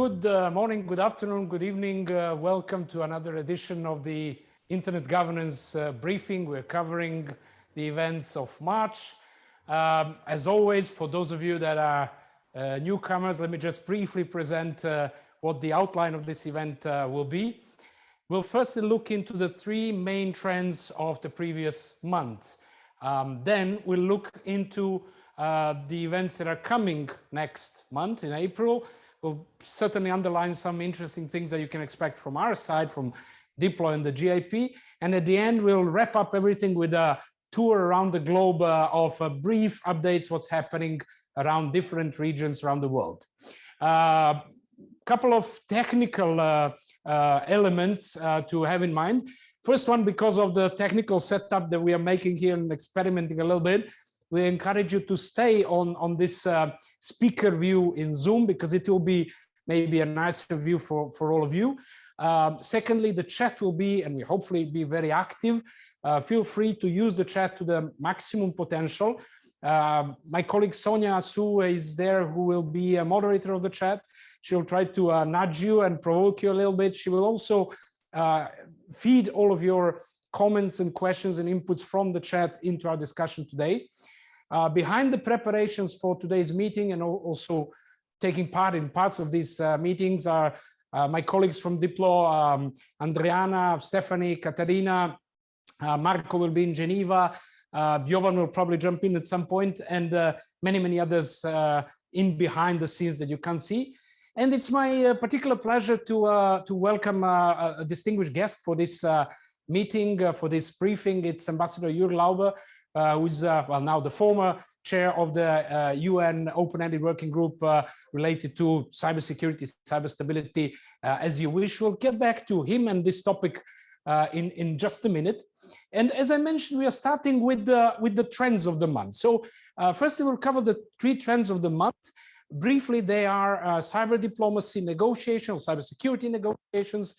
Good morning, good afternoon, good evening. Welcome to another edition of the Internet Governance Briefing. We're covering the events of March. As always, for those of you that are newcomers, let me just briefly present what the outline of this event will be. We'll first look into the three main trends of the previous month. Then we'll look into the events that are coming next month in April. We'll certainly underline some interesting things that you can expect from our side, from Diplo and the GIP. And at the end, we'll wrap up everything with a tour around the globe of brief updates, what's happening around different regions around the world. Couple of technical elements to have in mind. First one, because of the technical setup that we are making here and experimenting a little bit, we encourage you to stay on this speaker view in Zoom, because it will be maybe a nicer view for all of you. Secondly, the chat will be, and we hopefully be very active. Feel free to use the chat to the maximum potential. My colleague Sonia Su is there, who will be a moderator of the chat. She'll try to nudge you and provoke you a little bit. She will also feed all of your comments and questions and inputs from the chat into our discussion today. Behind the preparations for today's meeting and also taking part in parts of these meetings are my colleagues from Diplo, Andriana, Stephanie, Katarina, Marco will be in Geneva, Jovan will probably jump in at some point, and many, many others in behind the scenes that you can't see. And it's my particular pleasure to welcome a distinguished guest for this meeting, for this briefing. It's Ambassador Jurg Lauber, who's well, now the former chair of the UN Open-Ended Working Group related to cybersecurity, cyber stability, as you wish. We'll get back to him and this topic in just a minute. And as I mentioned, we are starting with the trends of the month. So firstly, we'll cover the three trends of the month. Briefly, they are cyber diplomacy negotiations, cybersecurity negotiations.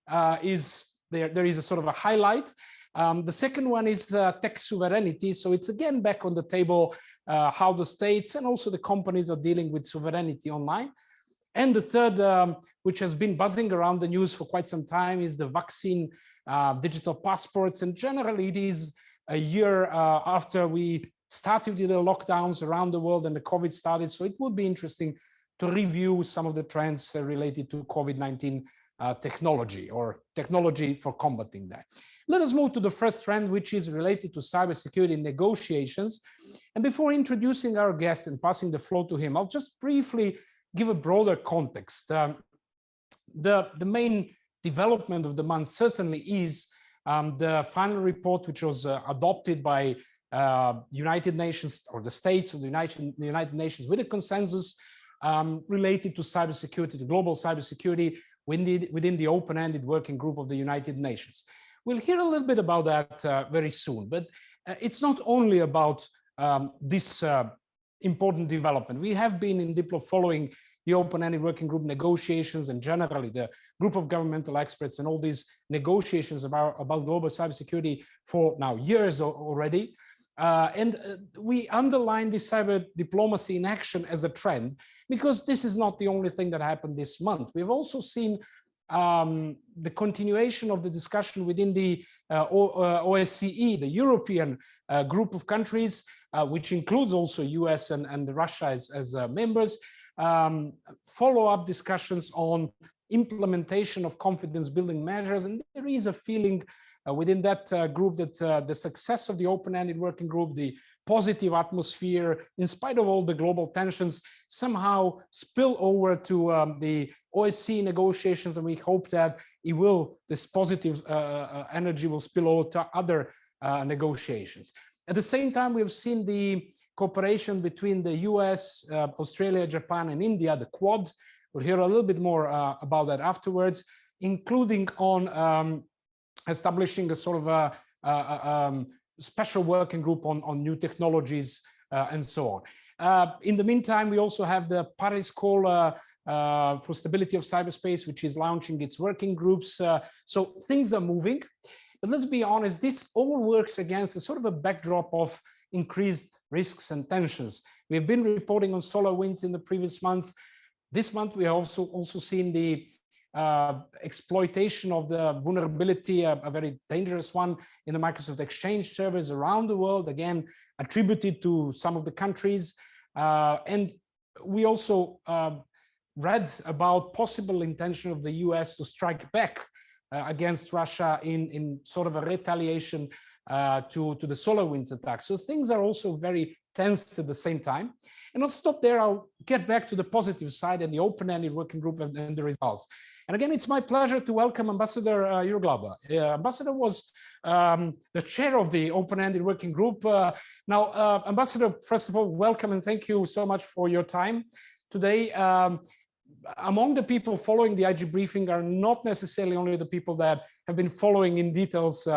There is a sort of a highlight. The second one is tech sovereignty. So it's again back on the table, how the states and also the companies are dealing with sovereignty online. And the third, which has been buzzing around the news for quite some time, is the vaccine digital passports. And generally, it is a year after we started with the lockdowns around the world and the COVID started. So it would be interesting to review some of the trends related to COVID-19 technology or technology for combating that. Let us move to the first trend, which is related to cybersecurity negotiations. And before introducing our guest and passing the floor to him, I'll just briefly give a broader context. The main development of the month certainly is the final report, which was adopted by United Nations, or the states of the United Nations, with a consensus related to cybersecurity, to global cybersecurity within the Open-Ended Working Group of the United Nations. We'll hear a little bit about that very soon, but it's not only about this important development. We have been in Diplo following the Open-Ended Working Group negotiations and generally the group of governmental experts and all these negotiations about global cybersecurity for now years already. We underline this cyber diplomacy in action as a trend, because this is not the only thing that happened this month. We've also seen the continuation of the discussion within the OSCE, the European group of countries, which includes also US and Russia as members, follow-up discussions on implementation of confidence building measures. And there is a feeling within that group that the success of the Open-Ended Working Group, the positive atmosphere, in spite of all the global tensions, somehow spill over to the OSCE negotiations, and we hope that this positive energy will spill over to other negotiations. At the same time, we've seen the cooperation between the US, Australia, Japan, and India, the Quad. We'll hear a little bit more about that afterwards, including on establishing a sort of a special working group on new technologies and so on. In the meantime, we also have the Paris Call for Stability of Cyberspace, which is launching its working groups. So things are moving. But let's be honest, this all works against a sort of a backdrop of increased risks and tensions. We've been reporting on SolarWinds in the previous months. This month, we have also seen the exploitation of the vulnerability, a very dangerous one in the Microsoft Exchange servers around the world, again, attributed to some of the countries. And we also read about possible intention of the US to strike back against Russia in sort of a retaliation to the SolarWinds attack. So things are also very tense at the same time. And I'll stop there. I'll get back to the positive side and the open-ended working group and the results. And again, it's my pleasure to welcome Ambassador Jurg Lauber. Ambassador was the chair of the open-ended working group. Now, Ambassador, first of all, welcome and thank you so much for your time today. Among the people following the IG briefing are not necessarily only the people that have been following in details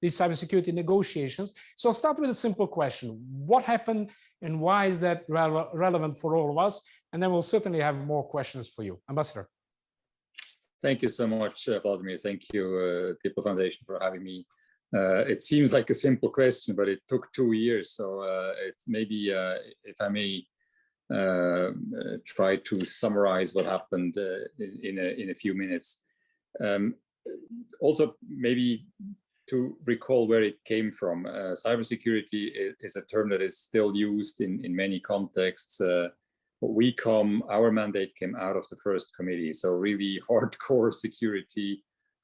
these cybersecurity negotiations. So I'll start with a simple question. What happened and why is that relevant for all of us? And then we'll certainly have more questions for you. Ambassador. Thank you so much, Vladimir. Thank you, People Foundation, for having me. It seems like a simple question, but it took 2 years. So it's maybe, if I may, try to summarize what happened in a few minutes. Also, maybe to recall where it came from. Cybersecurity is a term that is still used in many contexts. Our mandate came out of the first committee. So really hardcore security,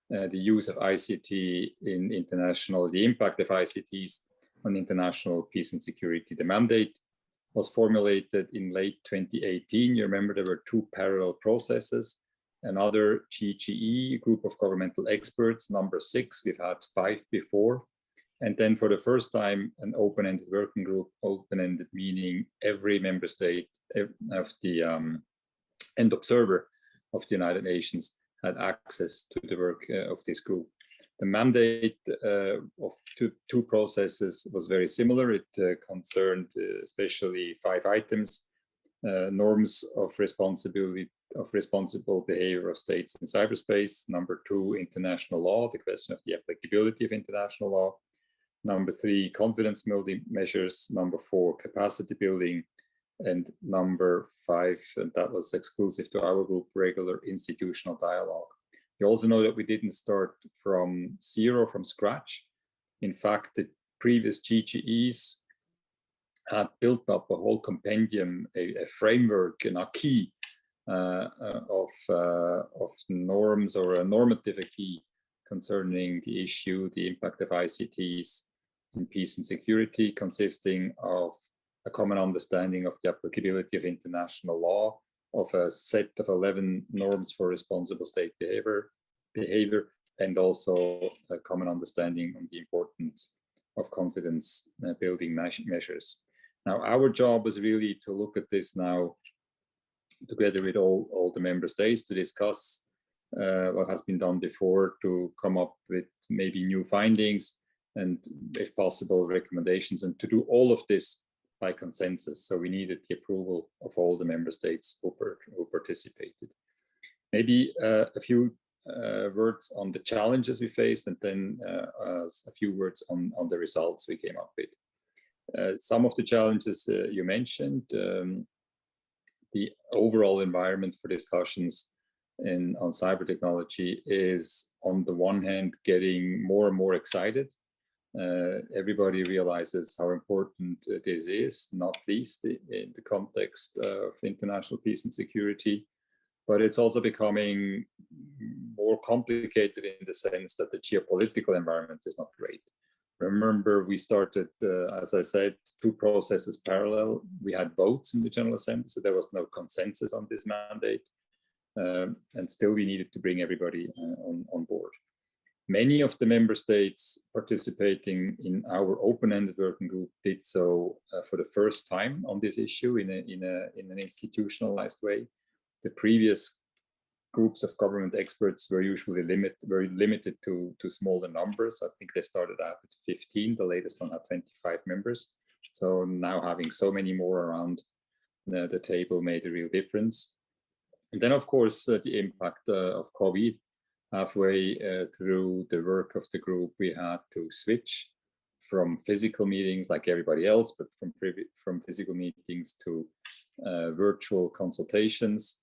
the use of ICT in international, the impact of ICTs on international peace and security. The mandate was formulated in late 2018. You remember there were 2 parallel processes. Another GGE, group of governmental experts, number 6. We've had 5 before. And then for the first time, an open-ended working group, open-ended meaning every member state of the and observer of the United Nations had access to the work of this group. The mandate of two processes was very similar. It concerned especially 5 items: norms of responsible behavior of states in cyberspace. Number 2, international law, the question of the applicability of international law. Number 3, confidence building measures. Number 4, capacity building. And number 5, and that was exclusive to our group, regular institutional dialogue. You also know that we didn't start from zero, from scratch. In fact, the previous GGEs had built up a whole compendium, a framework, an acquis of norms, or a normative acquis concerning the issue, the impact of ICTs in peace and security, consisting of a common understanding of the applicability of international law, of a set of 11 norms for responsible state behavior, and also a common understanding on the importance of confidence building measures. Now, our job was really to look at this now together with all the member states to discuss what has been done before, to come up with maybe new findings and, if possible, recommendations, and to do all of this by consensus. So we needed the approval of all the member states who participated. Maybe a few words on the challenges we faced, and then a few words on the results we came up with. Some of the challenges you mentioned, the overall environment for discussions on cyber technology is, on the one hand, getting more and more excited. Everybody realizes how important this is, not least in the context of international peace and security. But it's also becoming more complicated in the sense that the geopolitical environment is not great. Remember, we started, as I said, 2 processes parallel. We had votes in the General Assembly, so there was no consensus on this mandate. And still we needed to bring everybody on board. Many of the member states participating in our open-ended working group did so for the first time on this issue in an institutionalized way. The previous groups of government experts were usually very limited to smaller numbers. I think they started out at 15. The latest one had 25 members. So now having so many more around the table made a real difference. And then, of course, the impact of COVID. Halfway through the work of the group, we had to switch from physical meetings like everybody else, but from physical meetings to virtual consultations.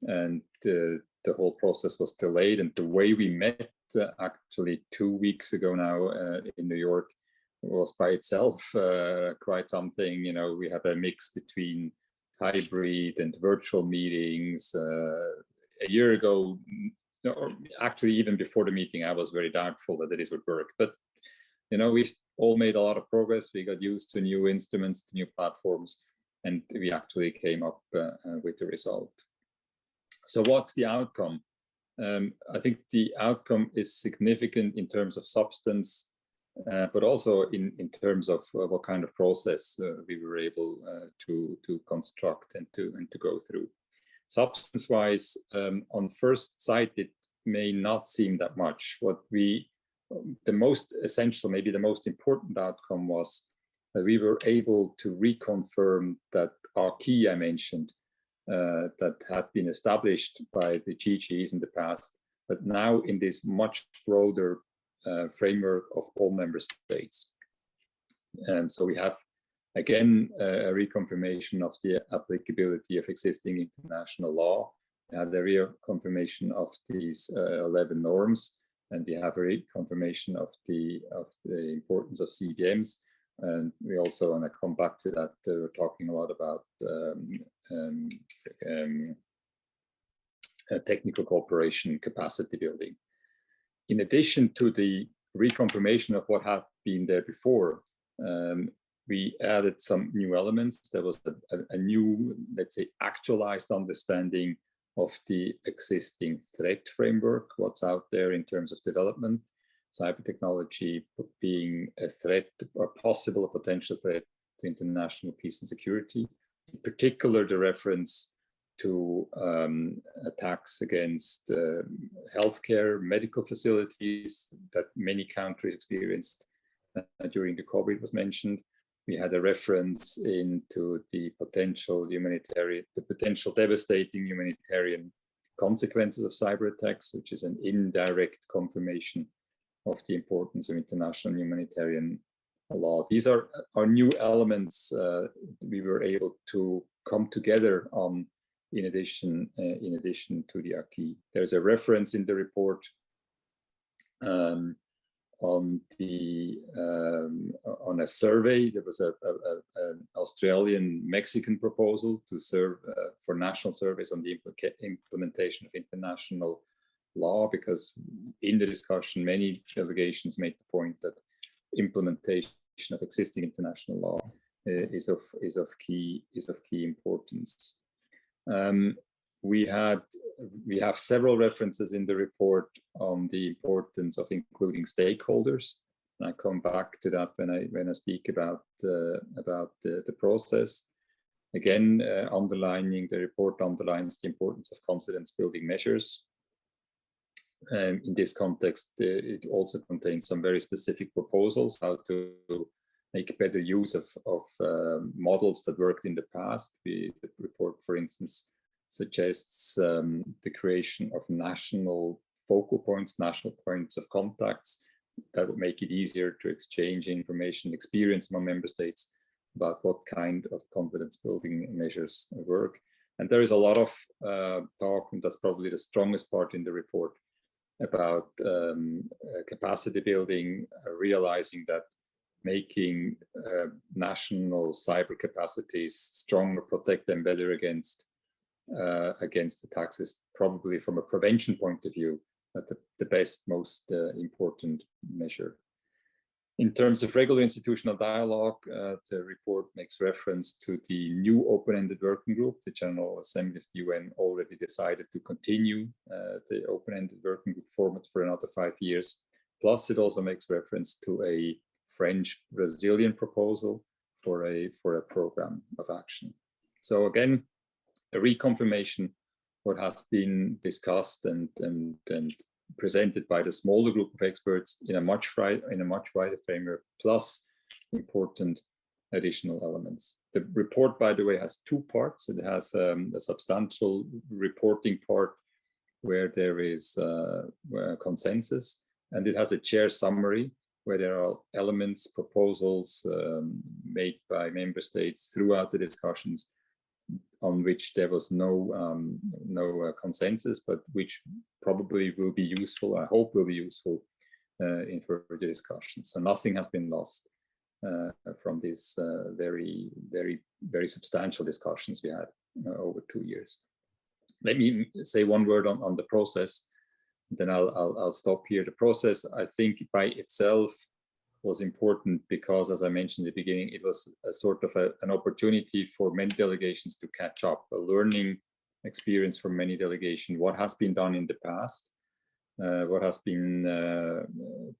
and the whole process was delayed. And the way we met actually 2 weeks ago now in New York was by itself quite something. You know, we have a mix between hybrid and virtual meetings. A year ago, or actually even before the meeting, I was very doubtful that this would work. But you know, we all made a lot of progress. We got used to new instruments, to new platforms, and we actually came up with the result. So what's the outcome? I think the outcome is significant in terms of substance, but also in terms of what kind of process we were able to construct and to go through. Substance-wise, on first sight, it may not seem that much. The most essential, maybe the most important outcome was that we were able to reconfirm that our key I mentioned that had been established by the GGs in the past, but now in this much broader framework of all member states. So we have, again, a reconfirmation of the applicability of existing international law. We have the reconfirmation of these 11 norms, and we have a reconfirmation of the importance of CBMs. And we also want to come back to that. We're talking a lot about technical cooperation, capacity building. In addition to the reconfirmation of what had been there before, we added some new elements. There was a new, let's say, actualized understanding of the existing threat framework, what's out there in terms of development, cyber technology being a threat, or possible, a potential threat to international peace and security. In particular, the reference to attacks against healthcare, medical facilities that many countries experienced during the COVID was mentioned. We had a reference into the potential devastating humanitarian consequences of cyber attacks, which is an indirect confirmation of the importance of international humanitarian law. These are new elements we were able to come together on in addition to the acquis. There's a reference in the report on a survey. There was an Australian-Mexican proposal to serve for national surveys on the implementation of international law, because in the discussion, many delegations made the point that implementation of existing international law is of key importance. We have several references in the report on the importance of including stakeholders. And I come back to that when I speak about the process. Again, the report underlines the importance of confidence building measures. In this context, it also contains some very specific proposals how to make better use of models that worked in the past. The report, for instance, suggests the creation of national focal points, national points of contacts that would make it easier to exchange information, experience among member states about what kind of confidence building measures work. And there is a lot of talk, and that's probably the strongest part in the report, about capacity building, realizing that making national cyber capacities stronger, protect them better against attacks is probably, from a prevention point of view, the best, most important measure. In terms of regular institutional dialogue, the report makes reference to the new open-ended working group. The General Assembly of the UN already decided to continue the open-ended working group format for another 5 years. Plus, it also makes reference to a French-Brazilian proposal for a program of action. So again, a reconfirmation what has been discussed and presented by the smaller group of experts in a much wider framework, plus important additional elements. The report, by the way, has 2 parts. It has a substantial reporting part where there is consensus, and it has a chair summary where there are elements, proposals made by member states throughout the discussions on which there was no consensus, but which probably will be useful, I hope will be useful in further discussions. So nothing has been lost from these very substantial discussions we had over 2 years. Let me say one word on the process, then I'll stop here. The process, I think, by itself was important because, as I mentioned at the beginning, it was a sort of an opportunity for many delegations to catch up, a learning experience for many delegations, what has been done in the past, what has been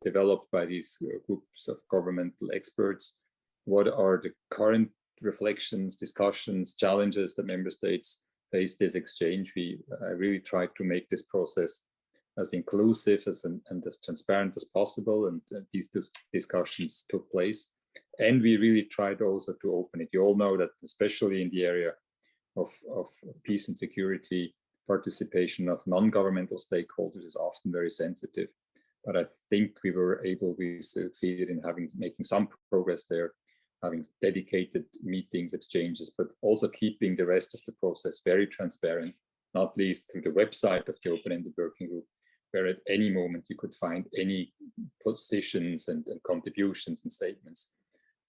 developed by these groups of governmental experts, what are the current reflections, discussions, challenges that member states face this exchange. I really tried to make this process as inclusive and as transparent as possible, and these discussions took place. And we really tried also to open it. You all know that, especially in the area of peace and security, participation of non-governmental stakeholders is often very sensitive. But I think we succeeded in making some progress there, having dedicated meetings, exchanges, but also keeping the rest of the process very transparent, not least through the website of the Open-Ended Working Group, where at any moment you could find any positions and contributions and statements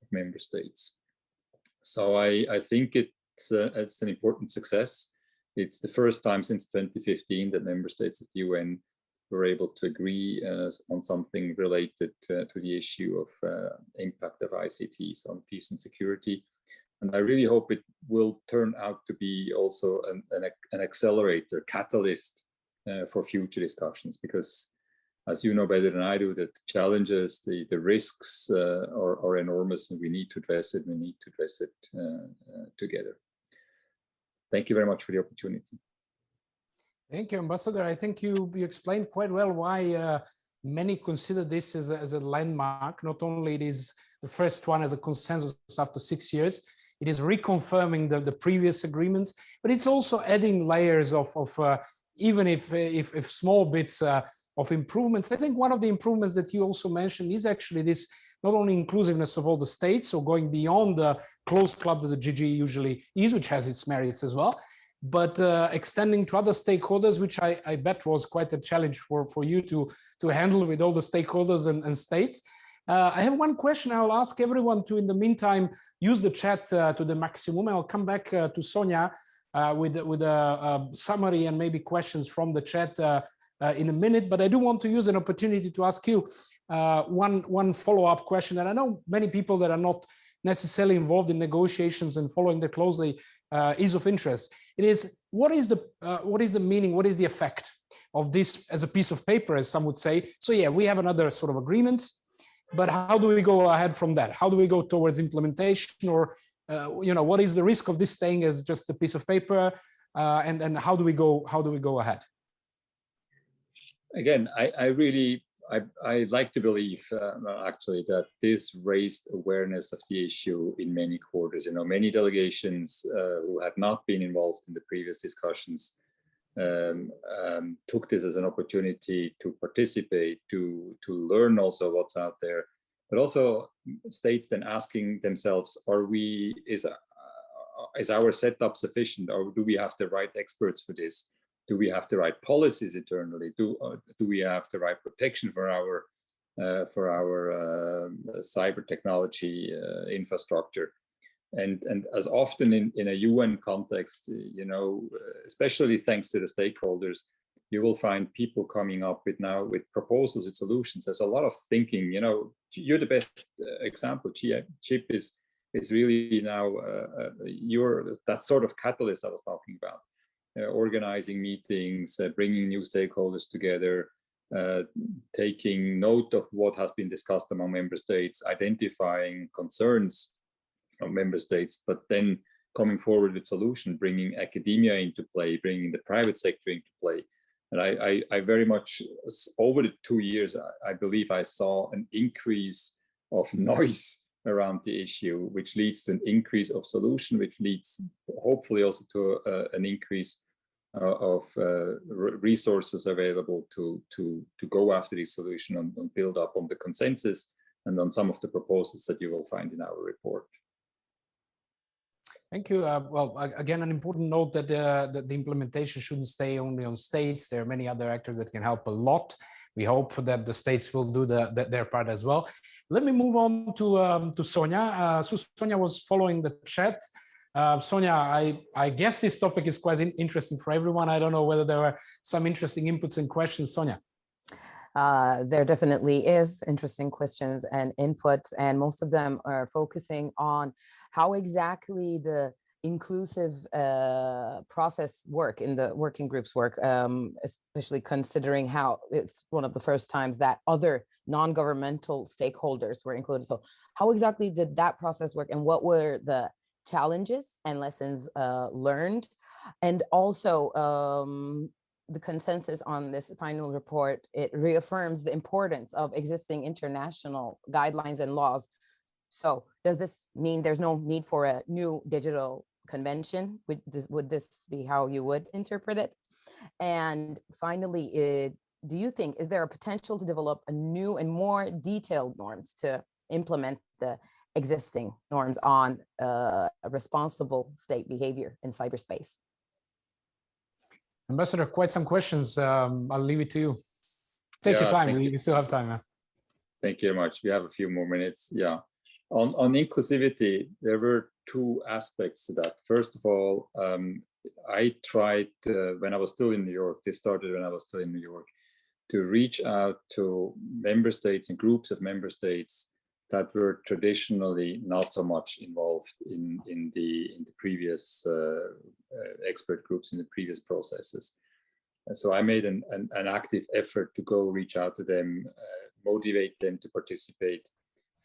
of member states. So I think it's an important success. It's the first time since 2015 that member states of the UN were able to agree on something related to the issue of impact of ICTs on peace and security. And I really hope it will turn out to be also an accelerator, catalyst for future discussions, because, as you know better than I do, that challenges, the risks are enormous, and we need to address it. We need to address it together. Thank you very much for the opportunity. Thank you, Ambassador. I think you explained quite well why many consider this as a landmark. Not only it is the first one as a consensus after 6 years, it is reconfirming the previous agreements, but it's also adding layers of even if small bits of improvements. I think one of the improvements that you also mentioned is actually this not only inclusiveness of all the states, so going beyond the closed club that the GG usually is, which has its merits as well, but extending to other stakeholders, which I bet was quite a challenge for you to handle with all the stakeholders and states. I have one question I'll ask everyone to, in the meantime, use the chat to the maximum. I'll come back to Sonia with a summary and maybe questions from the chat in a minute, but I do want to use an opportunity to ask you one follow-up question that I know many people that are not necessarily involved in negotiations and following that closely is of interest. It is, what is the meaning, what is the effect of this as a piece of paper, as some would say? So yeah, we have another sort of agreements, but how do we go ahead from that? How do we go towards implementation, or what is the risk of this staying as just a piece of paper, and how do we go ahead? Again, I like to believe actually that this raised awareness of the issue in many quarters. Many delegations who had not been involved in the previous discussions took this as an opportunity to participate, to learn also what's out there, but also states then asking themselves, is our setup sufficient, or do we have the right experts for this? Do we have the right policies internally? Do we have the right protection for our cyber technology infrastructure? And as often in a UN context, especially thanks to the stakeholders, you will find people coming up with proposals, with solutions. There's a lot of thinking. You're the best example. Chip is really now you're that sort of catalyst I was talking about. Organizing meetings, bringing new stakeholders together, taking note of what has been discussed among member states, identifying concerns of member states, but then coming forward with solution, bringing academia into play, bringing the private sector into play. And I very much, over the 2 years, I believe I saw an increase of noise around the issue, which leads to an increase of solution, which leads hopefully also to an increase of resources available to go after this solution and build up on the consensus and on some of the proposals that you will find in our report. Thank you. Well, again, an important note that the implementation shouldn't stay only on states. There are many other actors that can help a lot. We hope that the states will do their part as well. Let me move on to Sonia. So Sonia was following the chat. Sonia, I guess this topic is quite interesting for everyone. I don't know whether there are some interesting inputs and questions, Sonia. There definitely is interesting questions and inputs, and most of them are focusing on how exactly the inclusive process work in the working groups work, especially considering how it's one of the first times that other non-governmental stakeholders were included. So how exactly did that process work, and what were the challenges and lessons learned? And also the consensus on this final report, it reaffirms the importance of existing international guidelines and laws. So does this mean there's no need for a new digital convention? Would this be how you would interpret it? And finally, do you think, is there a potential to develop a new and more detailed norms to implement the existing norms on responsible state behavior in cyberspace? Ambassador, quite some questions. I'll leave it to you. Take your time. We still have time. Thank you very much. We have a few more minutes. Yeah. On inclusivity, there were two aspects to that. First of all, I tried when I was still in New York, this started when I was still in New York, to reach out to member states and groups of member states that were traditionally not so much involved in the previous expert groups, in the previous processes. And so I made an active effort to go reach out to them, motivate them to participate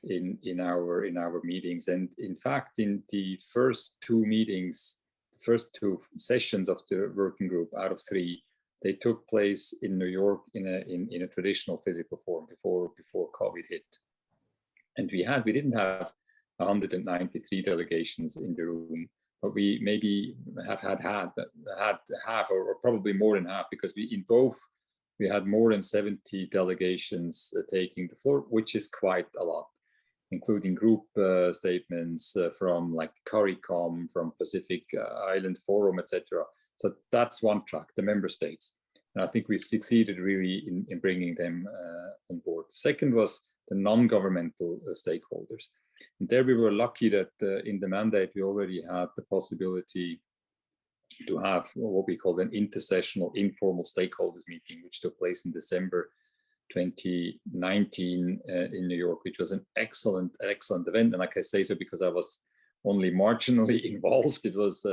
in our meetings. And in fact, in the first two meetings, the first two sessions of the working group out of three, they took place in New York in a traditional physical form before COVID hit. And we didn't have 193 delegations in the room, but we maybe have had half, or probably more than half, because we had more than 70 delegations taking the floor, which is quite a lot, including group statements from like CARICOM, from Pacific Island Forum, etc. So that's one track, the member states. And I think we succeeded really in bringing them on board. Second was the non-governmental stakeholders. And there we were lucky that in the mandate, we already had the possibility to have what we call an intersessional informal stakeholders meeting, which took place in December 2019 in New York, which was an excellent event. And like I say so because I was only marginally involved. It was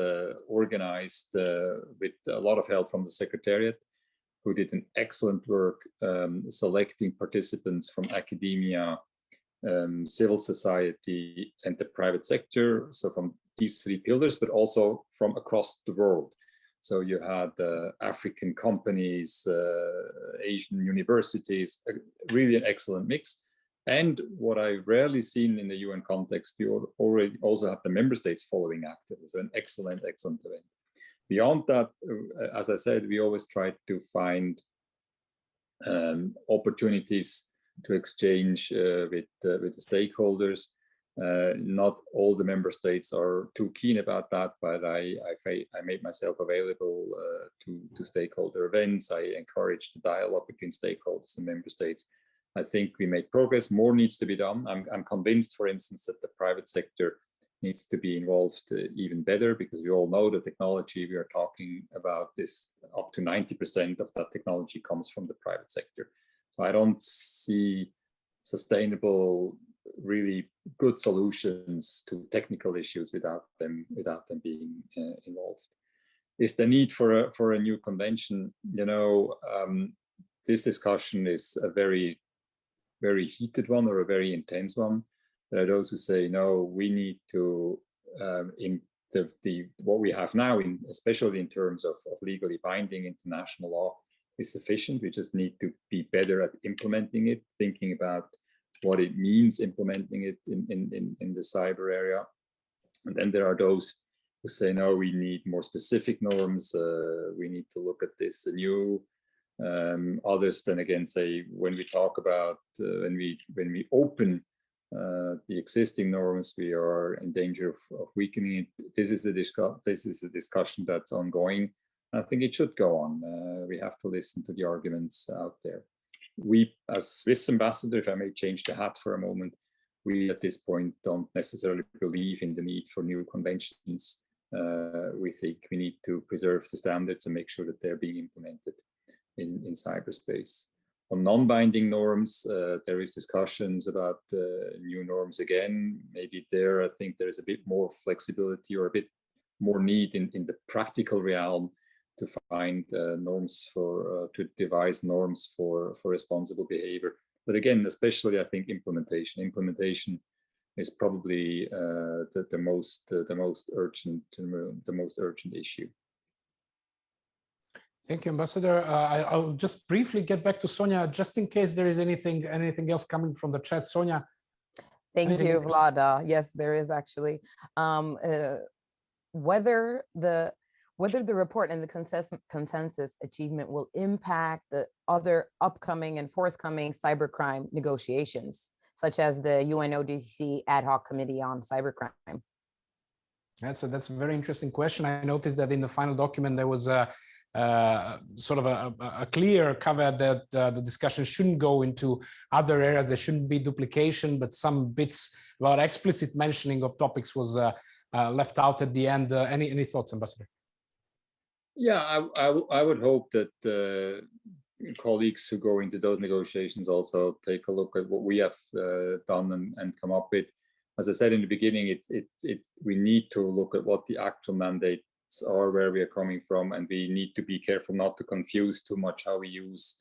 organized with a lot of help from the Secretariat, who did an excellent work selecting participants from academia, civil society, and the private sector. So from these three pillars, but also from across the world. So you had African companies, Asian universities, really an excellent mix. And what I've rarely seen in the UN context, you already also have the member states following active. So an excellent event. Beyond that, as I said, we always try to find opportunities to exchange with the stakeholders. Not all the member states are too keen about that, but I made myself available to stakeholder events. I encouraged the dialogue between stakeholders and member states. I think we made progress. More needs to be done. I'm convinced, for instance, that the private sector needs to be involved even better, because we all know the technology we are talking about is up to 90% of that technology comes from the private sector. So I don't see sustainable, really good solutions to technical issues without them being involved. Is the need for a new convention? You know, this discussion is a very, very heated one, or a very intense one. There are those who say, no, we need to, in what we have now, especially in terms of legally binding international law, is sufficient. We just need to be better at implementing it, thinking about what it means implementing it in the cyber area. And then there are those who say, no, we need more specific norms. We need to look at this anew. Others then again say, when we talk about, when we open the existing norms, we are in danger of weakening it. This is a discussion that's ongoing. I think it should go on. We have to listen to the arguments out there. We, as Swiss ambassador, if I may change the hat for a moment, we at this point don't necessarily believe in the need for new conventions. We think we need to preserve the standards and make sure that they're being implemented in cyberspace. On non-binding norms, there is discussions about new norms again. Maybe there, I think there is a bit more flexibility or a bit more need in the practical realm to find norms for, to devise norms for responsible behavior. But again, especially I think implementation is probably the most urgent issue. Thank you, Ambassador. I'll just briefly get back to Sonia, just in case there is anything else coming from the chat. Sonia. Thank you, Vlad. Yes, there is actually. Whether the report and the consensus achievement will impact the other upcoming and forthcoming cybercrime negotiations, such as the UN OEWG ad hoc committee on cybercrime. That's a very interesting question. I noticed that in the final document there was a sort of a clear cover that the discussion shouldn't go into other areas. There shouldn't be duplication, but some bits about explicit mentioning of topics was left out at the end. Any thoughts, Ambassador? Yeah, I would hope that colleagues who go into those negotiations also take a look at what we have done and come up with. As I said in the beginning, we need to look at what the actual mandates are, where we are coming from, and we need to be careful not to confuse too much how we use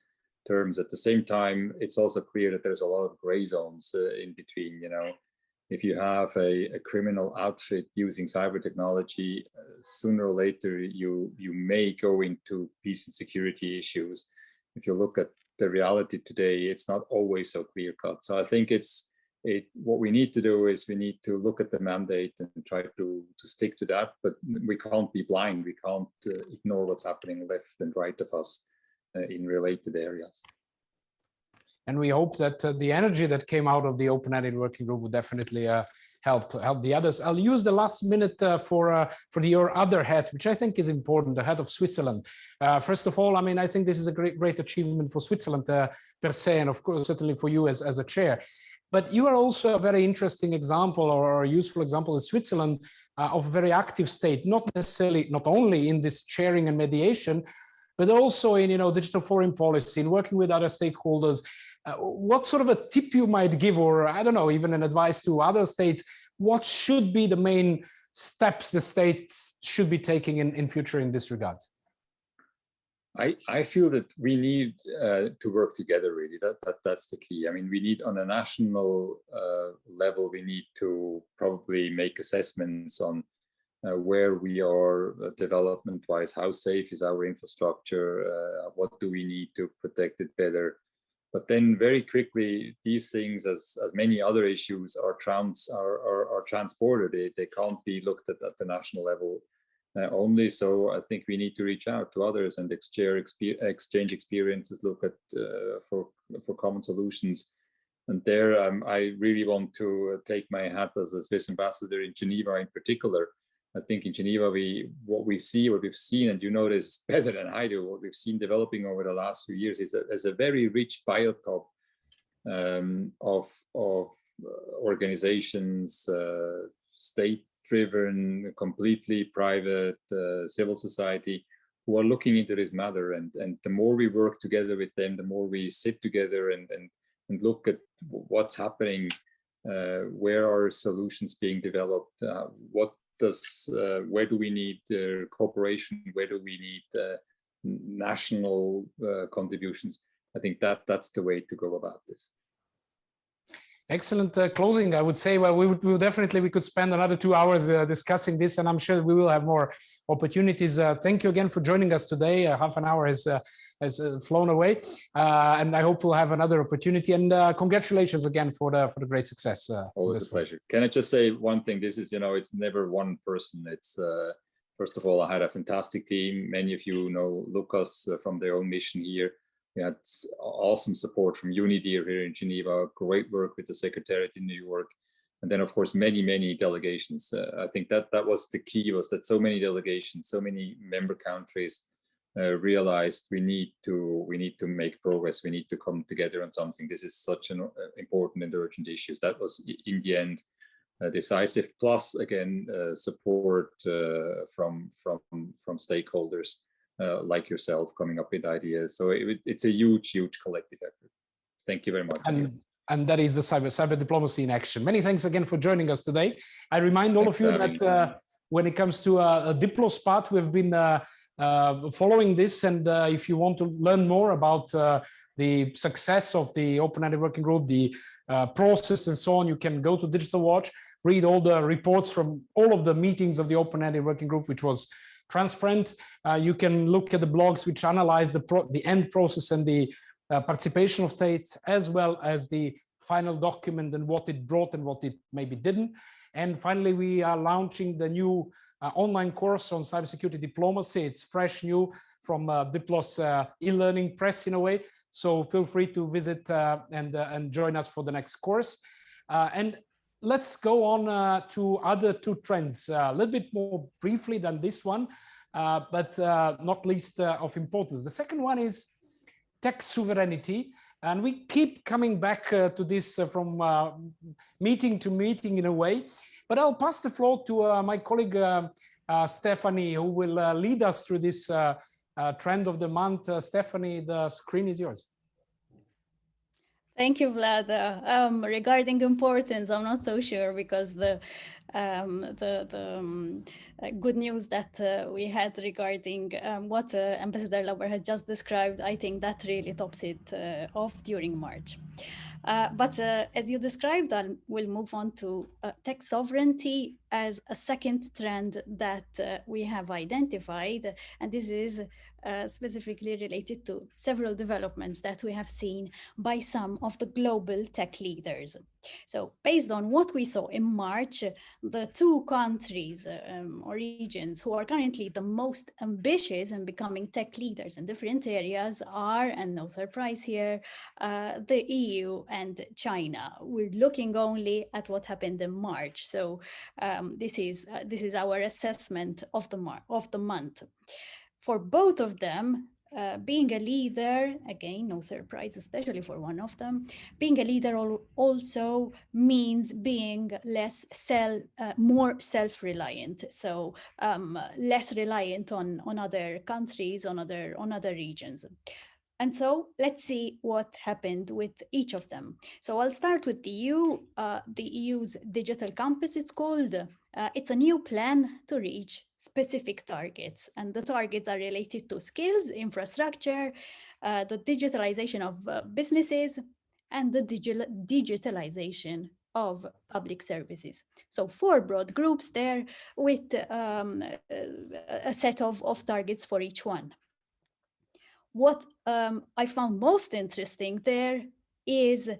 terms. At the same time, it's also clear that there's a lot of gray zones in between. You know, if you have a criminal outfit using cyber technology, sooner or later you may go into peace and security issues. If you look at the reality today, it's not always so clear cut. So I think what we need to do is we need to look at the mandate and try to stick to that, but we can't be blind. We can't ignore what's happening left and right of us in related areas. And we hope that the energy that came out of the Open-Ended working group will definitely help the others. I'll use the last minute for your other hat, which I think is important, the hat of Switzerland. First of all, I mean, I think this is a great achievement for Switzerland per se, and of course, certainly for you as a chair. But you are also a very interesting example or a useful example in Switzerland of a very active state, not only in this chairing and mediation, but also in digital foreign policy, in working with other stakeholders. What sort of a tip you might give, or I don't know, even an advice to other states? What should be the main steps the states should be taking in future in this regard? I feel that we need to work together, really. That's the key. I mean, we need on a national level, we need to probably make assessments on where we are development-wise, how safe is our infrastructure, what do we need to protect it better. But then very quickly, these things, as many other issues, are transported. They can't be looked at the national level only. So I think we need to reach out to others and exchange experiences, look at for common solutions. And there, I really want to take my hat as a Swiss ambassador in Geneva in particular. I think in Geneva, what we've seen, and you know this better than I do, what we've seen developing over the last few years is a very rich biotope of organizations, state-driven, completely private, civil society, who are looking into this matter. And the more we work together with them, the more we sit together and look at what's happening, where are solutions being developed, where do we need cooperation, where do we need national contributions. I think that's the way to go about this. Excellent closing, I would say. Well, we could spend another 2 hours discussing this, and I'm sure we will have more opportunities. Thank you again for joining us today. Half an hour has flown away, and I hope we'll have another opportunity. And congratulations again for the great success. Always a pleasure. Can I just say one thing? This is, it's never one person. It's first of all, I had a fantastic team. Many of you know Lucas from their own mission here. We had awesome support from UNIDIR here in Geneva, great work with the Secretariat in New York. And then, of course, many delegations. I think that was the key, was that so many delegations, so many member countries realized we need to make progress. We need to come together on something. This is such an important and urgent issue. That was, in the end, decisive. Plus, again, support from stakeholders like yourself, coming up with ideas. So it's a huge collective effort. Thank you very much. And that is the cyber diplomacy in action. Many thanks again for joining us today. I remind all of you that when it comes to a Diplos part, we've been following this. And if you want to learn more about the success of the Open-Ended Working Group, the process and so on, you can go to Digital Watch, read all the reports from all of the meetings of the Open-Ended Working Group, which was transparent. You can look at the blogs which analyze the end process and the participation of states, as well as the final document and what it brought and what it maybe didn't. And finally, we are launching the new online course on cybersecurity diplomacy. It's fresh, new from Diplos e-learning press in a way. So feel free to visit and join us for the next course. And let's go on to other two trends, a little bit more briefly than this one, but not least of importance. The second one is tech sovereignty, and we keep coming back to this from meeting to meeting in a way. But I'll pass the floor to my colleague Stephanie, who will lead us through this trend of the month. Stephanie, the screen is yours. Thank you, Vlad. Regarding importance, I'm not so sure, because the good news that we had regarding what Ambassador Lauber had just described, I think that really tops it off during March. But as you described, we'll move on to tech sovereignty as a second trend that we have identified. And this is specifically related to several developments that we have seen by some of the global tech leaders. So based on what we saw in March, the two countries or regions who are currently the most ambitious in becoming tech leaders in different areas are, and no surprise here, the EU and China. We're looking only at what happened in March. So this is our assessment of the month. For both of them, being a leader, again, no surprise, especially for one of them, being a leader also means being more self-reliant. So less reliant on other countries, on other regions. And so let's see what happened with each of them. So I'll start with the EU. The EU's Digital Compass, it's called. It's a new plan to reach specific targets. And the targets are related to skills, infrastructure, the digitalization of businesses, and the digitalization of public services. So 4 broad groups there with a set of targets for each one. What I found most interesting there is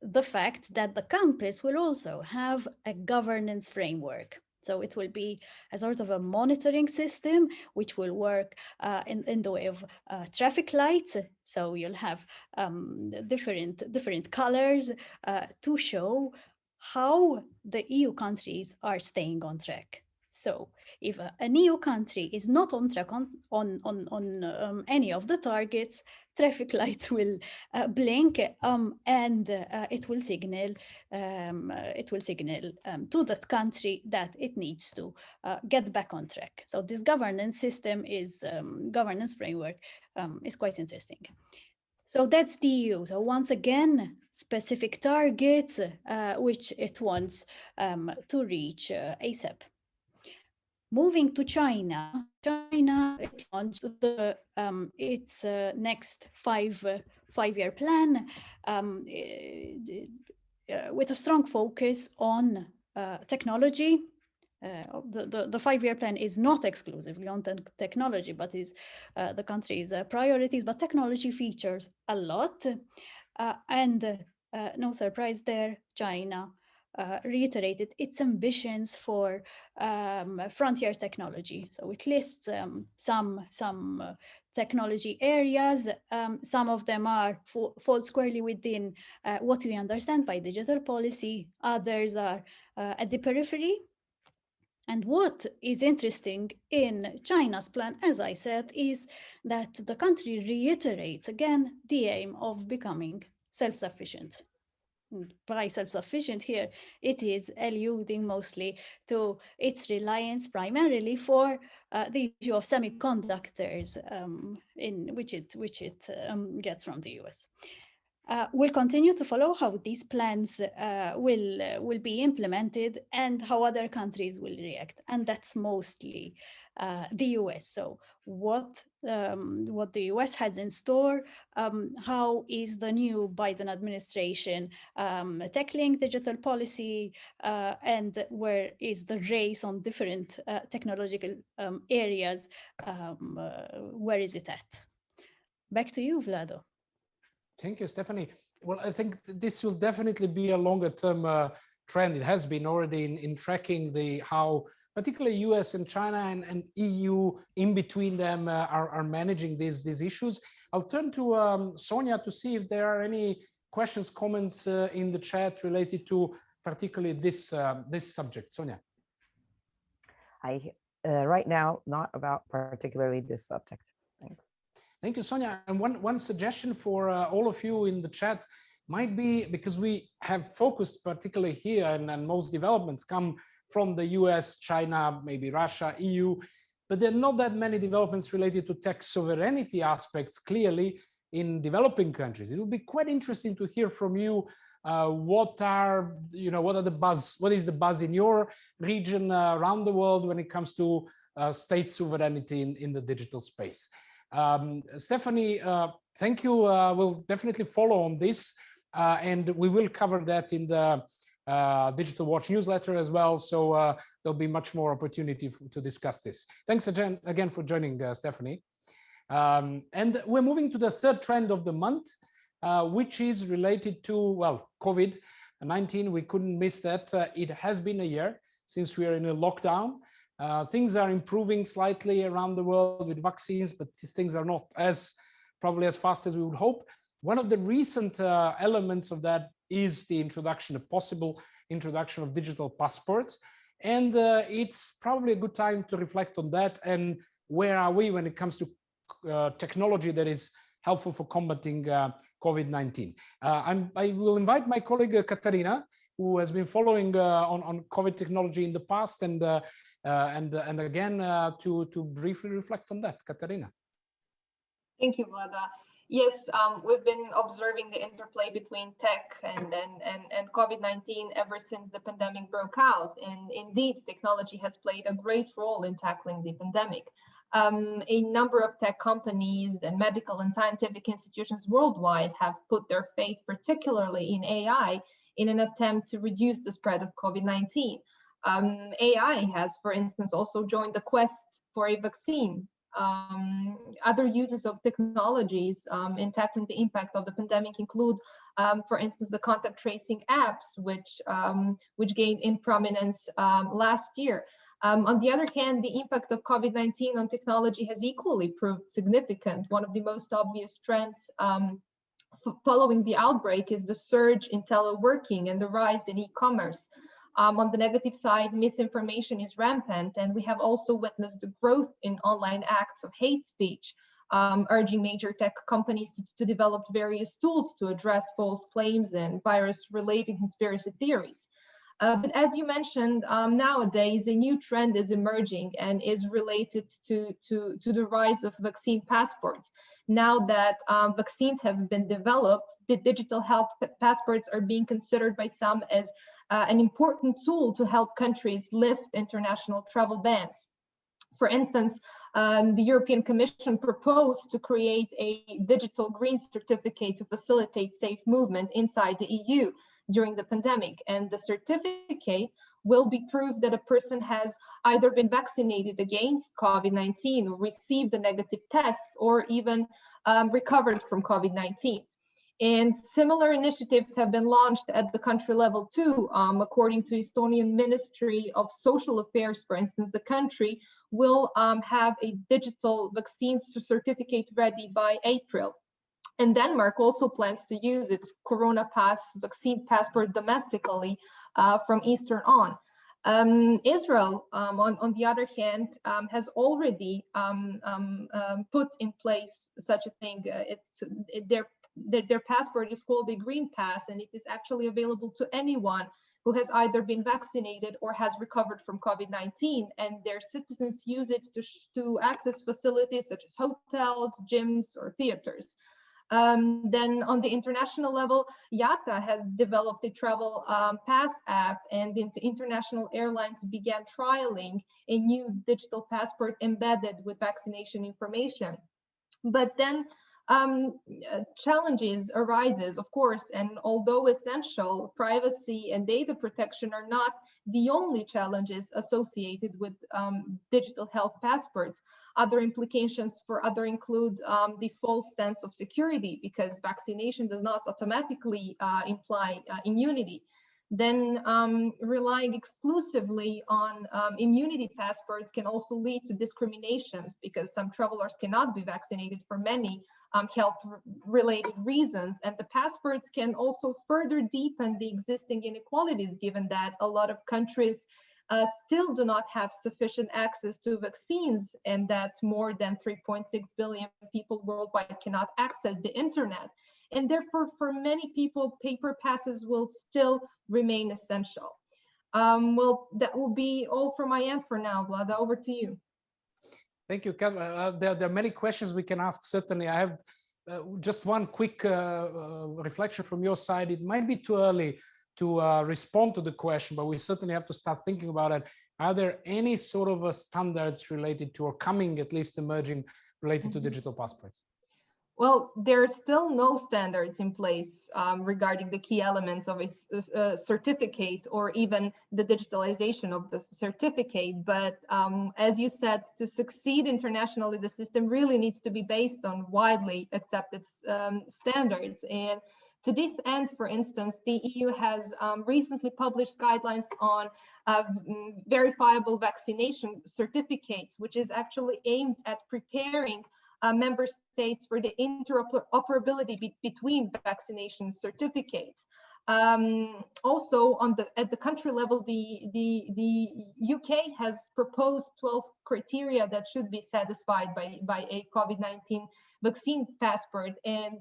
the fact that the Compass will also have a governance framework. So it will be a sort of a monitoring system, which will work in the way of traffic lights. So you'll have different colors to show how the EU countries are staying on track. So if an EU country is not on track on any of the targets, traffic lights will blink and it will signal to that country that it needs to get back on track. So this governance system is governance framework is quite interesting. So that's the EU. So once again, specific targets which it wants to reach ASAP. Moving to China, it launched its next five-year plan with a strong focus on technology. The 5-year plan is not exclusively on technology, but is the country's priorities, but technology features a lot. And no surprise there, China reiterated its ambitions for frontier technology. So it lists some technology areas. Some of them fall squarely within what we understand by digital policy. Others are at the periphery. And what is interesting in China's plan, as I said, is that the country reiterates again the aim of becoming self-sufficient. By self-sufficient here, it is alluding mostly to its reliance primarily for the issue of semiconductors, in which it gets from the US. We'll continue to follow how these plans will be implemented and how other countries will react, and that's mostly the US. So what the US has in store, how is the new Biden administration tackling digital policy, and where is the race on different technological areas, where is it at? Back to you, Vlado. Thank you, Stephanie. Well, I think this will definitely be a longer term trend. It has been already in tracking how particularly US and China and EU in between them are managing these issues. I'll turn to Sonia to see if there are any questions, comments in the chat related to particularly this subject. Sonia. Right now, not about particularly this subject. Thanks. Thank you, Sonia. And one suggestion for all of you in the chat might be, because we have focused particularly here, and most developments come from the US, China, maybe Russia, EU, but there are not that many developments related to tech sovereignty aspects clearly in developing countries. It will be quite interesting to hear from you what is the buzz in your region around the world when it comes to state sovereignty in the digital space. Stephanie, thank you. We'll definitely follow on this, and we will cover that in the Digital Watch newsletter as well. So there'll be much more opportunity to discuss this. Thanks again for joining, Stephanie. And we're moving to the third trend of the month, which is related to, well, COVID-19. We couldn't miss that. It has been a year since we are in a lockdown. Things are improving slightly around the world with vaccines, but these things are not probably as fast as we would hope. One of the recent elements of that is the possible introduction of digital passports. And it's probably a good time to reflect on that and where are we when it comes to technology that is helpful for combating COVID-19. I will invite my colleague Katarina, who has been following on COVID technology in the past, and again to briefly reflect on that. Katarina. Thank you, Vlada. Yes, we've been observing the interplay between tech and COVID-19 ever since the pandemic broke out. And indeed, technology has played a great role in tackling the pandemic. A number of tech companies and medical and scientific institutions worldwide have put their faith, particularly in AI, in an attempt to reduce the spread of COVID-19. AI has, for instance, also joined the quest for a vaccine. Other uses of technologies in tackling the impact of the pandemic include, for instance, the contact tracing apps, which gained in prominence last year. On the other hand, the impact of COVID-19 on technology has equally proved significant. One of the most obvious trends following the outbreak is the surge in teleworking and the rise in e-commerce. On the negative side, misinformation is rampant, and we have also witnessed the growth in online acts of hate speech, urging major tech companies to develop various tools to address false claims and virus-related conspiracy theories. But as you mentioned, nowadays a new trend is emerging and is related to the rise of vaccine passports. Now that vaccines have been developed, the digital health passports are being considered by some as an important tool to help countries lift international travel bans. For instance, the European Commission proposed to create a digital green certificate to facilitate safe movement inside the EU during the pandemic. And the certificate will be proof that a person has either been vaccinated against COVID-19 or received a negative test or even recovered from COVID-19. And similar initiatives have been launched at the country level too. According to Estonian Ministry of Social Affairs, for instance, the country will have a digital vaccine certificate ready by April. And Denmark also plans to use its Corona Pass vaccine passport domestically from Easter on. Israel, on the other hand, has already put in place such a thing. Their passport is called a Green Pass, and it is actually available to anyone who has either been vaccinated or has recovered from COVID-19, and their citizens use it to access facilities such as hotels, gyms, or theaters. Then on the international level, IATA has developed a travel pass app, and international airlines began trialing a new digital passport embedded with vaccination information. But then challenges arises, of course, and although essential, privacy and data protection are not the only challenges associated with digital health passports. Other implications for other include the false sense of security, because vaccination does not automatically imply immunity. Then relying exclusively on immunity passports can also lead to discriminations, because some travelers cannot be vaccinated for many health-related reasons. And the passports can also further deepen the existing inequalities, given that a lot of countries still do not have sufficient access to vaccines, and that more than 3.6 billion people worldwide cannot access the internet. And therefore, for many people, paper passes will still remain essential. Well, that will be all from my end for now. Vlada, over to you. Thank you, Kat. There are many questions we can ask, certainly. I have just one quick reflection from your side. It might be too early to respond to the question, but we certainly have to start thinking about it. Are there any sort of standards related to, or coming at least emerging, related to digital passports? Well, there are still no standards in place regarding the key elements of a certificate, or even the digitalization of the certificate. But as you said, to succeed internationally, the system really needs to be based on widely accepted standards. And to this end, for instance, the EU has recently published guidelines on verifiable vaccination certificates, which is actually aimed at preparing member states for the interoperability between vaccination certificates. Also, at the country level, the UK has proposed 12 criteria that should be satisfied by a COVID-19 vaccine passport, and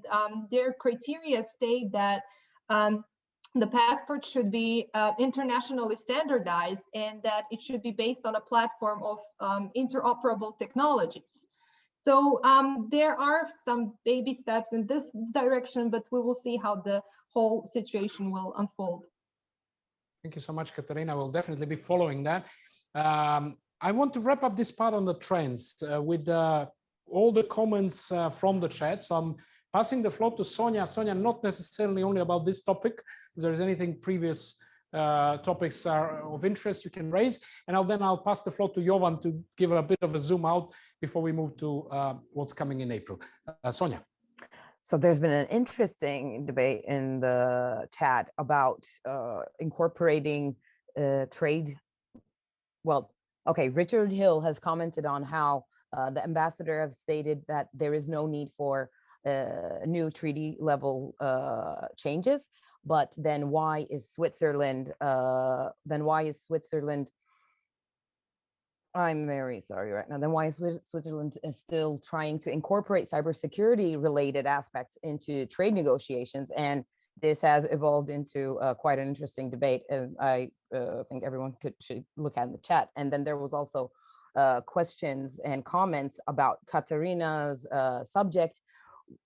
their criteria state that the passport should be internationally standardized, and that it should be based on a platform of interoperable technologies. So there are some baby steps in this direction, but we will see how the whole situation will unfold. Thank you so much, Katarina. We'll definitely be following that. I want to wrap up this part on the trends with all the comments from the chat. So I'm passing the floor to Sonia. Sonia, not necessarily only about this topic. If there's anything previous topics are of interest, you can raise, and I'll pass the floor to Jovan to give a bit of a zoom out before we move to what's coming in April. Sonia. So there's been an interesting debate in the chat about incorporating trade. Well, okay, Richard Hill has commented on how the ambassador have stated that there is no need for new treaty level changes. But then why is Switzerland, I'm very sorry right now, then why is Switzerland still trying to incorporate cybersecurity related aspects into trade negotiations? And this has evolved into quite an interesting debate, and I think everyone should look at the chat. And then there was also questions and comments about Katarina's subject,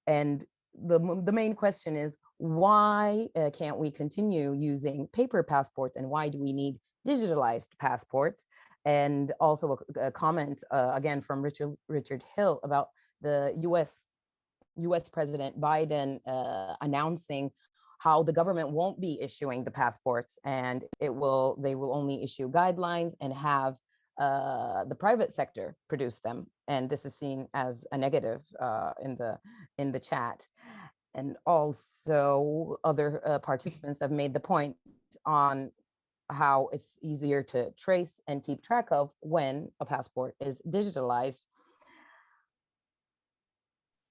and the main question is, why can't we continue using paper passports, and why do we need digitalized passports? And also a comment again from Richard Hill about the US President Biden announcing how the government won't be issuing the passports, and they will only issue guidelines and have the private sector produce them. And this is seen as a negative in the chat. And also other participants have made the point on how it's easier to trace and keep track of when a passport is digitalized.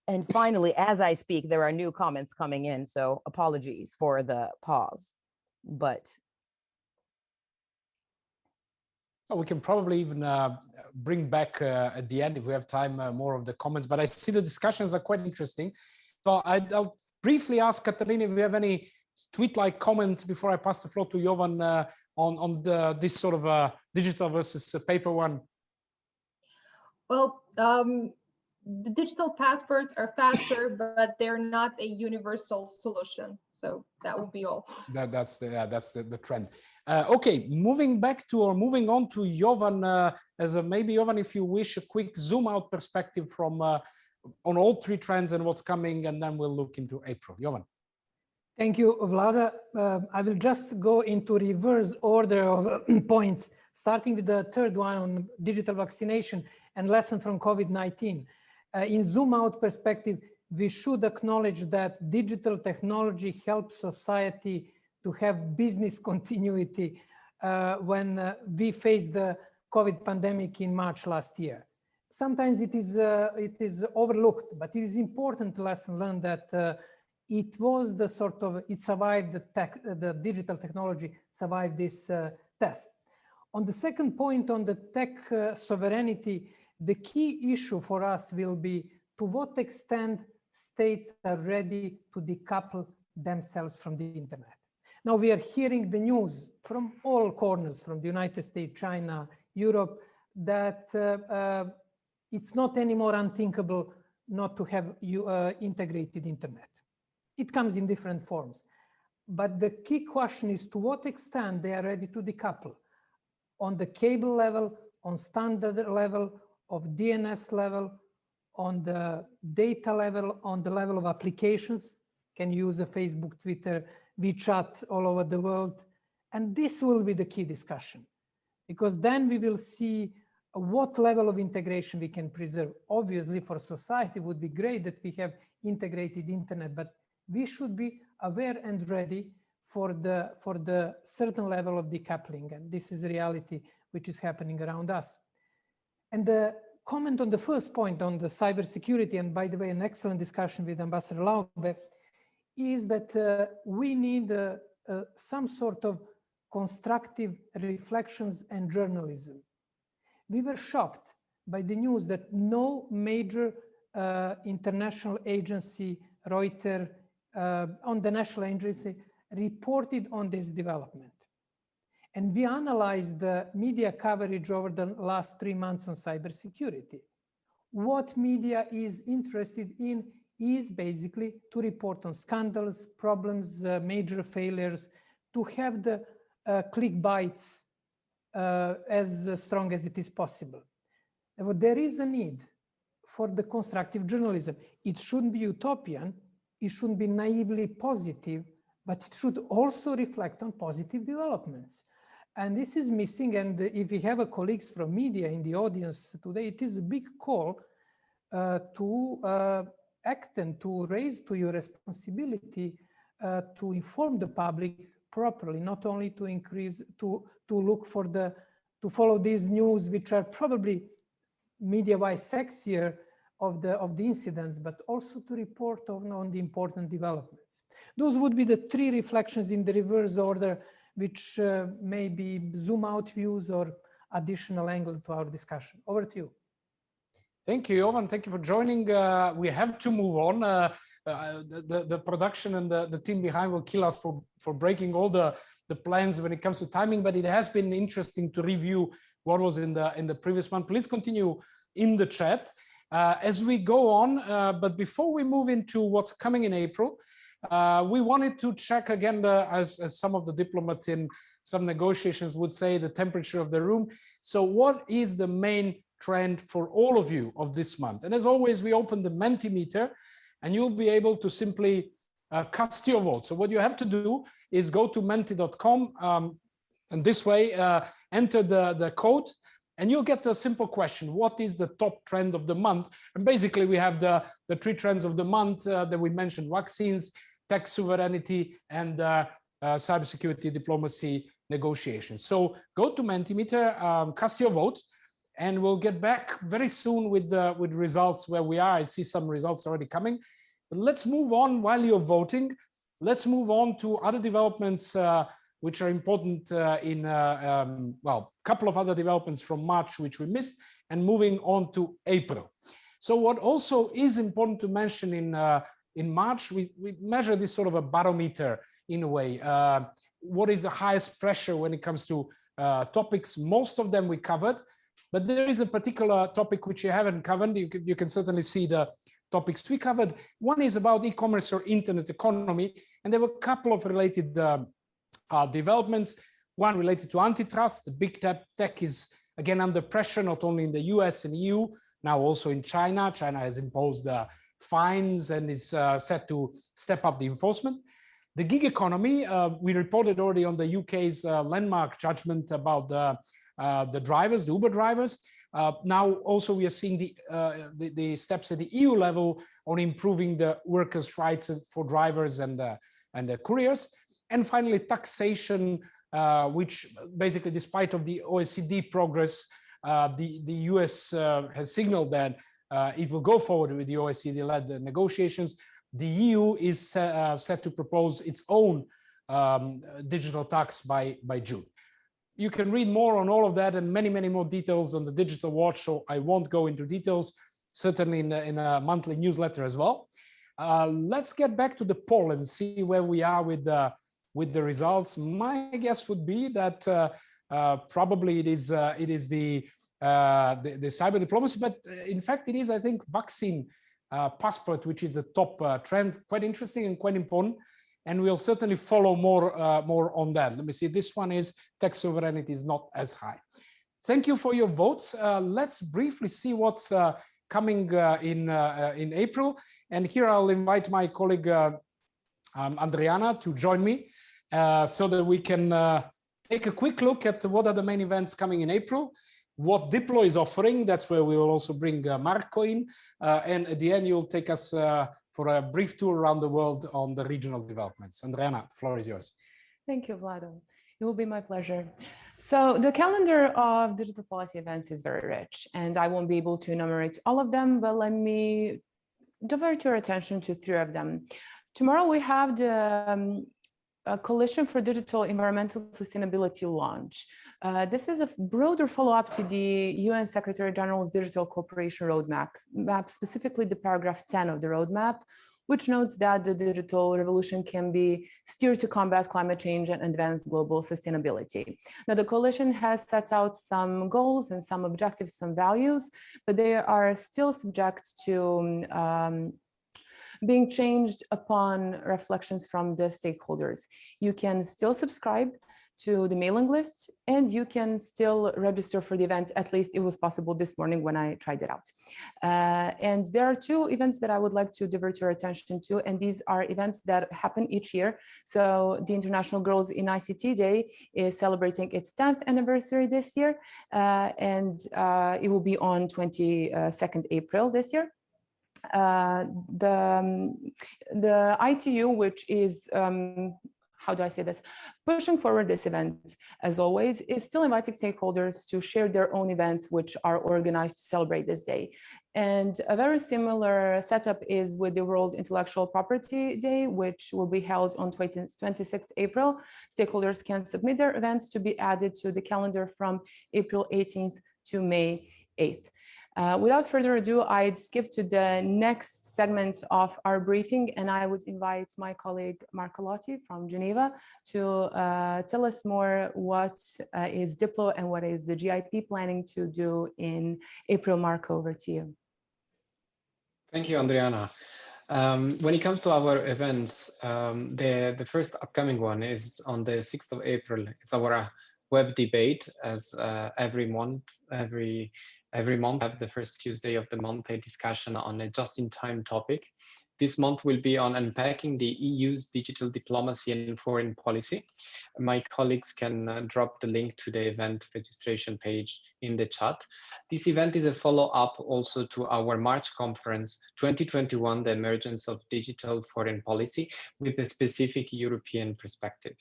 And finally, as I speak, there are new comments coming in, so apologies for the pause. But we can probably even bring back at the end, if we have time, more of the comments. But I see the discussions are quite interesting. So I'll briefly ask Katarina if you have any tweet-like comments before I pass the floor to Jovan on this sort of digital versus paper one. Well, the digital passports are faster, but they're not a universal solution. So that will be all. That's the trend. Okay, moving on to Jovan, maybe Jovan, if you wish, a quick zoom out perspective from on all three trends and what's coming, and then we'll look into April. Jovan. Thank you, Vlada. I will just go into reverse order of points, starting with the third one on digital vaccination and lesson from COVID-19. In zoom out perspective, we should acknowledge that digital technology helps society to have business continuity when we faced the COVID pandemic in March last year. Sometimes it is overlooked, but it is important lesson learned that it was the sort of, it survived the digital technology survived this test. On the second point on the tech sovereignty, the key issue for us will be to what extent states are ready to decouple themselves from the internet. Now we are hearing the news from all corners, from the United States, China, Europe, that it's not anymore unthinkable not to have integrated internet. It comes in different forms. But the key question is to what extent they are ready to decouple on the cable level, on standard level, of DNS level, on the data level, on the level of applications, can use a Facebook, Twitter, WeChat all over the world. And this will be the key discussion, because then we will see what level of integration we can preserve. Obviously, for society, it would be great that we have integrated internet, but we should be aware and ready for the certain level of decoupling. And this is the reality which is happening around us. And the comment on the first point on the cybersecurity, and by the way, an excellent discussion with Ambassador Lauber, is that we need some sort of constructive reflections and journalism. We were shocked by the news that no major international agency, Reuters, on the national agency, reported on this development. And we analyzed the media coverage over the last 3 months on cybersecurity. What media is interested in is basically to report on scandals, problems, major failures, to have the click bites as strong as it is possible. There is a need for the constructive journalism. It shouldn't be utopian, it shouldn't be naively positive, but it should also reflect on positive developments. And this is missing, and if we have colleagues from media in the audience today, it is a big call to act and to raise to your responsibility to inform the public properly, not only to increase, to look for to follow these news, which are probably media-wise sexier of the incidents, but also to report on the important developments. Those would be the 3 reflections in the reverse order, which may be zoom out views or additional angle to our discussion. Over to you. Thank you, Jovan. Thank you for joining. We have to move on. The production and the team behind will kill us for breaking all the plans when it comes to timing, but it has been interesting to review what was in the previous one. Please continue in the chat as we go on. But before we move into what's coming in April, we wanted to check again, as some of the diplomats in some negotiations would say, the temperature of the room. So what is the main trend for all of you of this month? And as always, we open the Mentimeter, and you'll be able to simply cast your vote. So what you have to do is go to menti.com, and this way enter the code, And you'll get a simple question: what is the top trend of the month? And basically, we have the 3 trends of the month that we mentioned: vaccines, tech sovereignty, and cybersecurity diplomacy negotiations. So go to Mentimeter, cast your vote, and we'll get back very soon with results where we are. I see some results already coming. But let's move on while you're voting. Let's move on to other developments which are important well, a couple of other developments from March which we missed, and moving on to April. So what also is important to mention in March, we measure this sort of a barometer in a way. What is the highest pressure when it comes to topics? Most of them we covered, but there is a particular topic which you haven't covered. You can certainly see the topics we covered. One is about e-commerce or internet economy, and there were a couple of related developments. One related to antitrust. The big tech is again under pressure, not only in the US and EU, now also in China. China has imposed fines and is set to step up the enforcement. The gig economy, we reported already on the UK's landmark judgment about the drivers, the Uber drivers. Now also we are seeing the steps at the EU level on improving the workers' rights for drivers and the couriers. And finally, taxation, which basically, despite of the OECD progress, the US has signaled that it will go forward with the OECD-led negotiations. The EU is set to propose its own digital tax by June. You can read more on all of that and many, many more details on the Digital Watch, so I won't go into details, certainly in a monthly newsletter as well. Let's get back to the poll and see where we are with the results. My guess would be that probably it is the cyber diplomacy, but in fact it is, I think, vaccine passport, which is the top trend. Quite interesting and quite important, and we'll certainly follow more on that. Let me see. This one is tech sovereignty is not as high. Thank you for your votes. Let's briefly see what's coming in April, and here I'll invite my colleague Andriana to join me so that we can take a quick look at what are the main events coming in April, what Diplo is offering. That's where we will also bring Marco in, and at the end you'll take us for a brief tour around the world on the regional developments. Andriana, the floor is yours. Thank you, Vlado. It will be my pleasure. So the calendar of digital policy events is very rich, and I won't be able to enumerate all of them, but let me divert your attention to 3 of them. Tomorrow we have the Coalition for Digital Environmental Sustainability launch. This is a broader follow-up to the UN Secretary General's Digital Cooperation Roadmap, specifically the paragraph 10 of the roadmap, which notes that the digital revolution can be steered to combat climate change and advance global sustainability. Now, the coalition has set out some goals and some objectives, some values, but they are still subject to being changed upon reflections from the stakeholders. You can still subscribe to the mailing list, and you can still register for the event. At least it was possible this morning when I tried it out. And there are 2 events that I would like to divert your attention to, and these are events that happen each year. So the International Girls in ICT Day is celebrating its 10th anniversary this year, and it will be on 22nd April this year. The ITU, which is how do I say this, pushing forward this event, as always, is still inviting stakeholders to share their own events which are organized to celebrate this day. And a very similar setup is with the World Intellectual Property Day, which will be held on 26th April. Stakeholders can submit their events to be added to the calendar from April 18th to May 8th. Without further ado, I'd skip to the next segment of our briefing, and I would invite my colleague Marco Lotti from Geneva to tell us more what is Diplo and what is the GIP planning to do in April. Marco, over to you. Thank you, Andriana. When it comes to our events, the first upcoming one is on the 6th of April. It's our web debate, as every month have the first Tuesday of the month a discussion on a just-in-time topic. This month will be on unpacking the EU's digital diplomacy and foreign policy. my colleagues can drop the link to the event registration page in the chat. This event is a follow-up also to our March conference 2021, the emergence of digital foreign policy with a specific European perspective.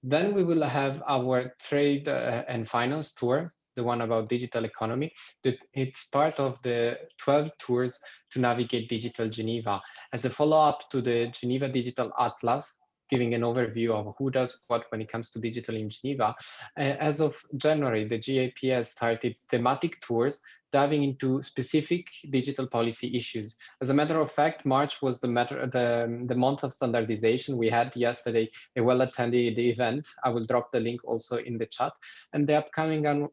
Then we will have our trade and finance tour, the one about digital economy. It's part of the 12 tours to navigate digital Geneva as a follow-up to the Geneva Digital Atlas, giving an overview of who does what when it comes to digital in Geneva. As of January, the GAPS started thematic tours diving into specific digital policy issues. As a matter of fact, March was the month of standardization. We had yesterday a well-attended event. I will drop the link also in the chat. And the upcoming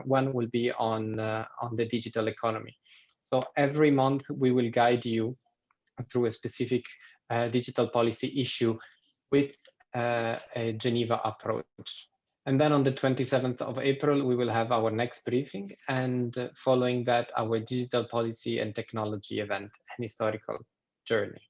one will be on the digital economy. So every month we will guide you through a specific digital policy issue with a Geneva approach. And then on the 27th of April, we will have our next briefing, and following that, our digital policy and technology event, an historical journey.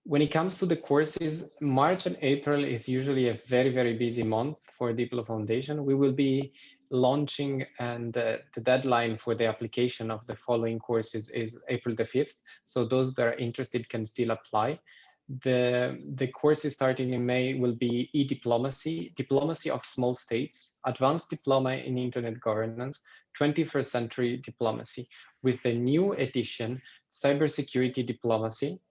When it comes to the courses, March and April is usually a very, very busy month for Diplo Foundation. We will be launching, and the deadline for the application of the following courses is April the 5th. So those that are interested can still apply. The courses starting in May will be e-diplomacy, diplomacy of small states, advanced diploma in internet governance, 21st century diplomacy, with a new edition, cybersecurity diplomacy,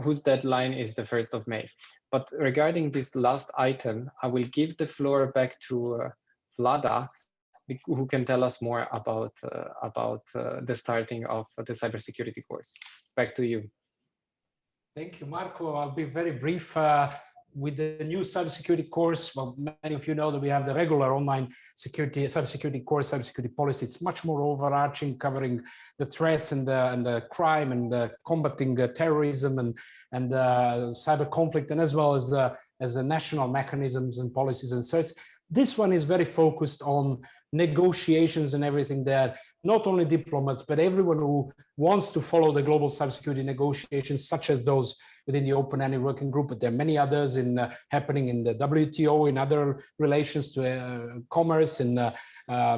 whose deadline is the 1st of May. But regarding this last item, I will give the floor back to Vlada, who can tell us more about the starting of the cybersecurity course. Back to you. Thank you, Marco. I'll be very brief. With the new cybersecurity course, well, many of you know that we have the regular online cybersecurity course, cybersecurity policy. It's much more overarching, covering the threats and the crime and the combating terrorism and cyber conflict, and as well as the national mechanisms and policies and such. This one is very focused on negotiations and everything there. Not only diplomats, but everyone who wants to follow the global cybersecurity negotiations, such as those within the Openended working group, but there are many others happening in the WTO, in other relations to commerce, and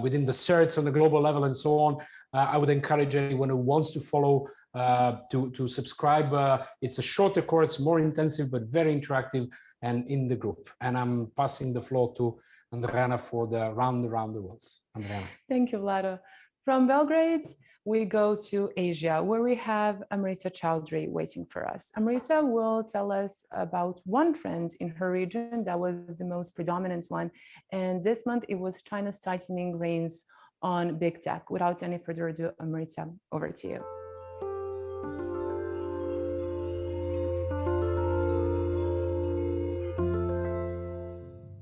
within the CERTs on the global level, and so on. I would encourage anyone who wants to follow to subscribe. It's a shorter course, more intensive, but very interactive and in the group. And I'm passing the floor to Andriana for the round around the world. Andriana. Thank you, Vlada. From Belgrade, we go to Asia, where we have Amrita Chowdhury waiting for us. Amrita will tell us about one trend in her region that was the most predominant one. And this month, it was China's tightening reins on big tech. Without any further ado, Amrita, over to you.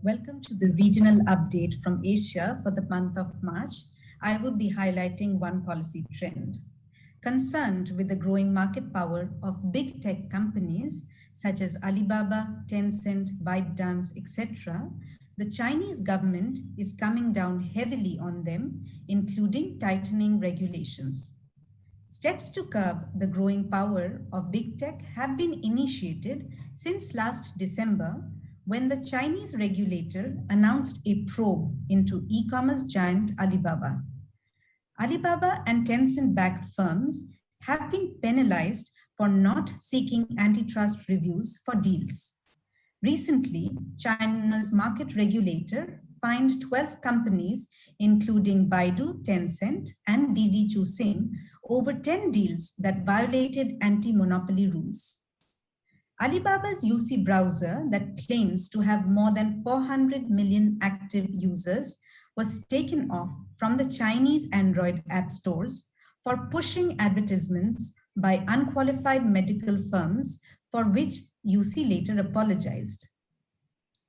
Welcome to the regional update from Asia for the month of March. I will be highlighting one policy trend. Concerned with the growing market power of big tech companies such as Alibaba, Tencent, ByteDance, etc., the Chinese government is coming down heavily on them, including tightening regulations. Steps to curb the growing power of big tech have been initiated since last December, when the Chinese regulator announced a probe into e-commerce giant Alibaba. Alibaba and Tencent-backed firms have been penalized for not seeking antitrust reviews for deals. Recently, China's market regulator fined 12 companies, including Baidu, Tencent, and Didi Chuxing, over 10 deals that violated anti-monopoly rules. Alibaba's UC browser, that claims to have more than 400 million active users, was taken off from the Chinese Android app stores for pushing advertisements by unqualified medical firms, for which UC later apologized.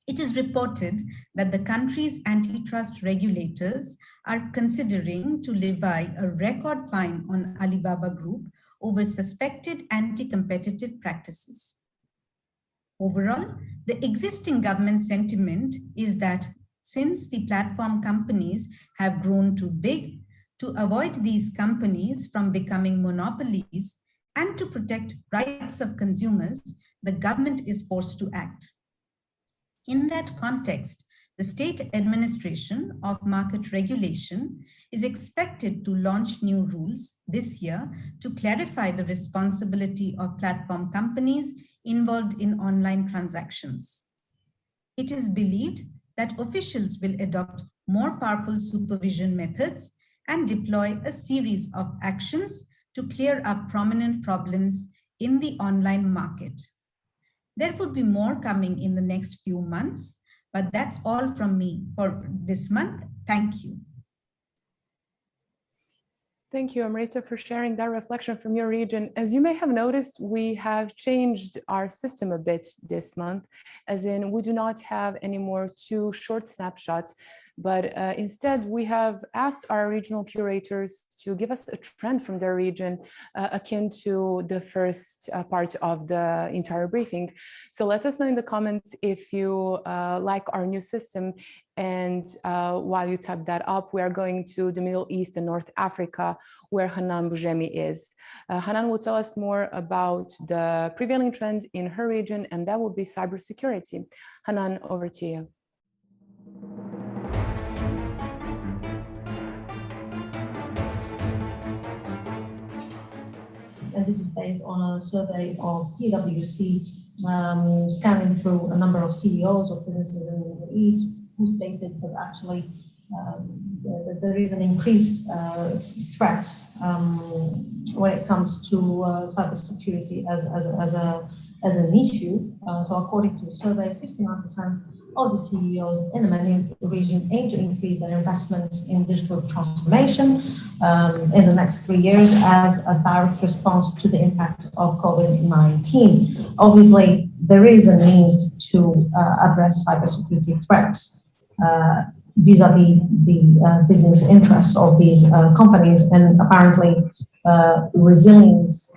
It is reported that the country's antitrust regulators are considering to levy a record fine on Alibaba Group over suspected anti-competitive practices. Overall, the existing government sentiment is that since the platform companies have grown too big, to avoid these companies from becoming monopolies and to protect rights of consumers, the government is forced to act. In that context, the State Administration of Market Regulation is expected to launch new rules this year to clarify the responsibility of platform companies involved in online transactions. It is believed that officials will adopt more powerful supervision methods and deploy a series of actions to clear up prominent problems in the online market. There would be more coming in the next few months, but that's all from me for this month. Thank you. Thank you, Amrita, for sharing that reflection from your region. As you may have noticed, we have changed our system a bit this month, as in we do not have any more 2 short snapshots, but instead we have asked our regional curators to give us a trend from their region akin to the first part of the entire briefing. So let us know in the comments if you like our new system. And while you type that up, we are going to the Middle East and North Africa, where Hanan Boujemi is. Hanan will tell us more about the prevailing trend in her region, and that will be cybersecurity. Hanan, over to you. And this is based on a survey of PwC, scanning through a number of CEOs of businesses in the Middle East, who stated that actually there is an increased threats when it comes to cybersecurity as an issue. So according to the survey, 59% of the CEOs in the MENA region aim to increase their investments in digital transformation in the next 3 years as a direct response to the impact of COVID-19. Obviously, there is a need to address cybersecurity threats vis-a-vis the business interests of these companies, and apparently resilience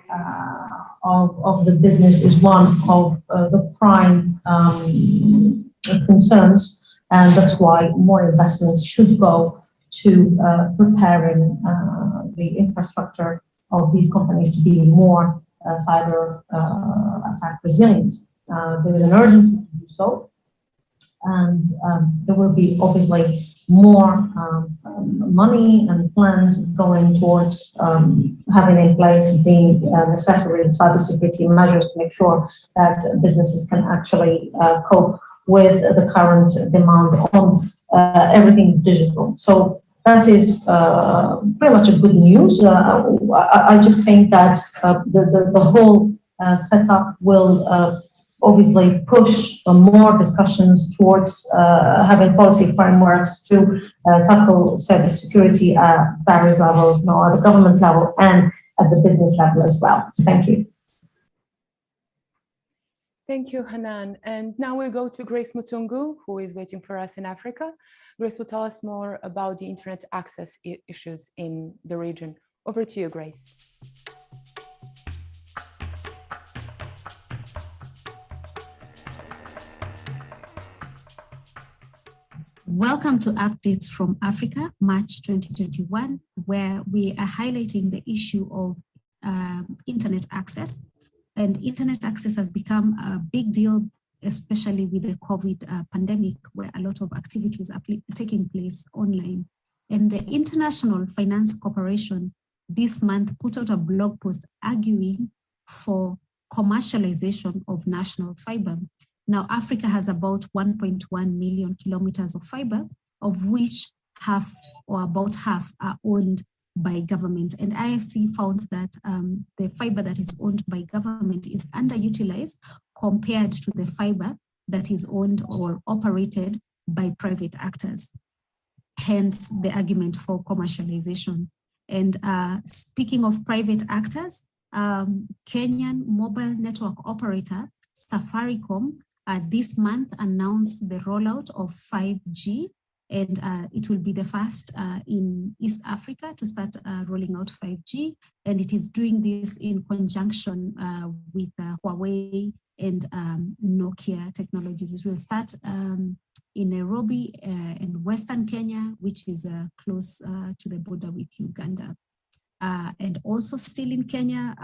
of the business is one of the prime concerns, and that's why more investments should go to preparing the infrastructure of these companies to be more cyber attack resilient. There is an urgency to do so, and there will be obviously more money and plans going towards having in place the necessary cybersecurity measures to make sure that businesses can actually cope with the current demand on everything digital. So that is pretty much a good news. I just think that the whole setup will obviously push more discussions towards having policy frameworks to tackle cybersecurity at various levels, at the government level and at the business level as well. Thank you. Thank you, Hanan. And now we go to Grace Mutungu, who is waiting for us in Africa. Grace will tell us more about the internet access issues in the region. Over to you, Grace. Welcome to Updates from Africa, March 2021, where we are highlighting the issue of internet access. And internet access has become a big deal, especially with the COVID pandemic, where a lot of activities are taking place online. And the International Finance Corporation this month put out a blog post arguing for commercialization of national fiber. Now, Africa has about 1.1 million kilometers of fiber, of which half or about half are owned by government. And IFC found that the fiber that is owned by government is underutilized compared to the fiber that is owned or operated by private actors. Hence the argument for commercialization. And speaking of private actors, Kenyan mobile network operator Safaricom this month announced the rollout of 5G, and it will be the first in East Africa to start rolling out 5G. And it is doing this in conjunction with Huawei and Nokia technologies. It will start in Nairobi in Western Kenya, which is close to the border with Uganda. And also still in Kenya,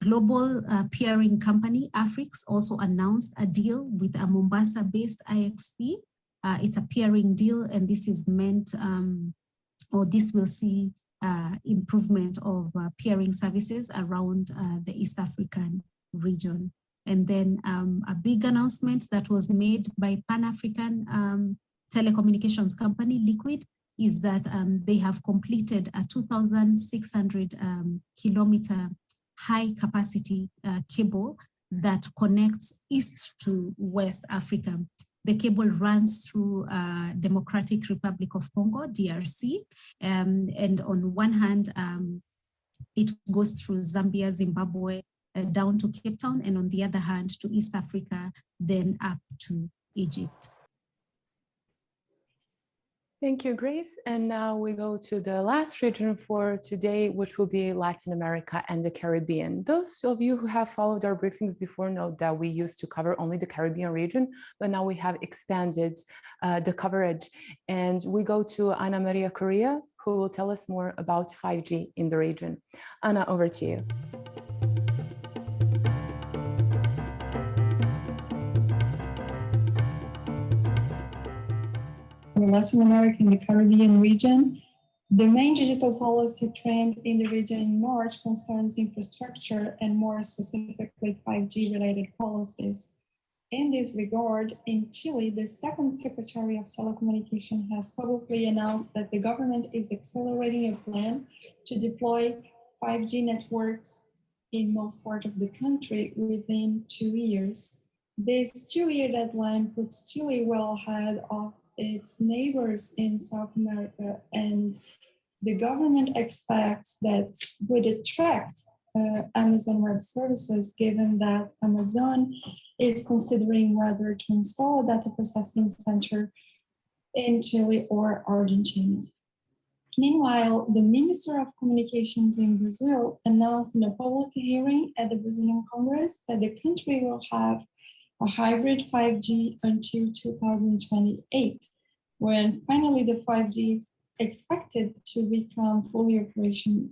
global peering company, Afrix, also announced a deal with a Mombasa-based IXP. It's a peering deal, and this is meant, or this will see improvement of peering services around the East African region. And then a big announcement that was made by Pan-African telecommunications company, Liquid, is that they have completed a 2,600 kilometer high capacity cable that connects East to West Africa. The cable runs through Democratic Republic of Congo, DRC, and on one hand, it goes through Zambia, Zimbabwe, down to Cape Town, and on the other hand to East Africa, then up to Egypt. Thank you, Grace. And now we go to the last region for today, which will be Latin America and the Caribbean. Those of you who have followed our briefings before know that we used to cover only the Caribbean region, but now we have expanded the coverage. And we go to Ana Maria Correa, who will tell us more about 5G in the region. Ana, over to you. Latin America and the Caribbean region. The main digital policy trend in the region in March concerns infrastructure and more specifically 5G related policies. In this regard, in Chile, the second Secretary of Telecommunication has publicly announced that the government is accelerating a plan to deploy 5G networks in most parts of the country within 2 years. This 2-year deadline puts Chile well ahead of its neighbors in South America, and the government expects that would attract Amazon Web Services, given that Amazon is considering whether to install a data processing center in Chile or Argentina. Meanwhile, the Minister of Communications in Brazil announced in a public hearing at the Brazilian Congress that the country will have a hybrid 5G until 2028, when finally the 5G is expected to become fully operational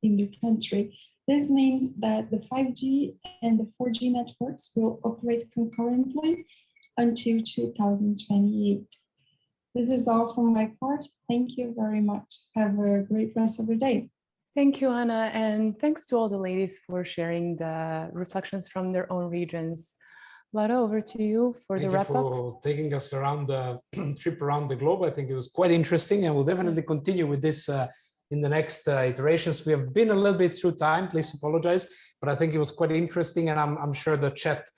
in the country. This means that the 5G and the 4G networks will operate concurrently until 2028. This is all from my part. Thank you very much. Have a great rest of the day. Thank you, Ana, and thanks to all the ladies for sharing the reflections from their own regions. Lara, over to you for the wrap-up. Thank you for taking us around the trip around the globe. I think it was quite interesting, and we'll definitely continue with this in the next iterations. We have been a little bit through time, please apologize, but I think it was quite interesting, and I'm sure the chat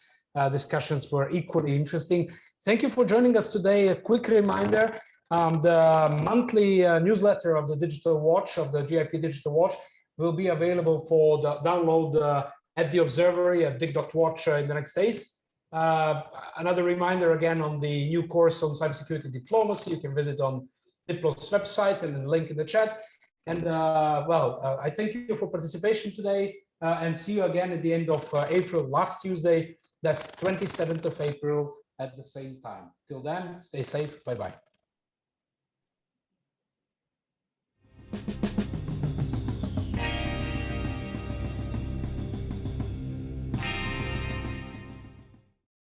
discussions were equally interesting. Thank you for joining us today. A quick reminder, the monthly newsletter of the Digital Watch, of the GIP Digital Watch, will be available for the download at the Observatory at dig.watch in the next days. Another reminder again on the new course on cybersecurity diplomacy. You can visit on Diplo's website and the link in the chat. And I thank you for participation today and see you again at the end of April, last Tuesday. That's 27th of April at the same time. Till then, stay safe. Bye-bye.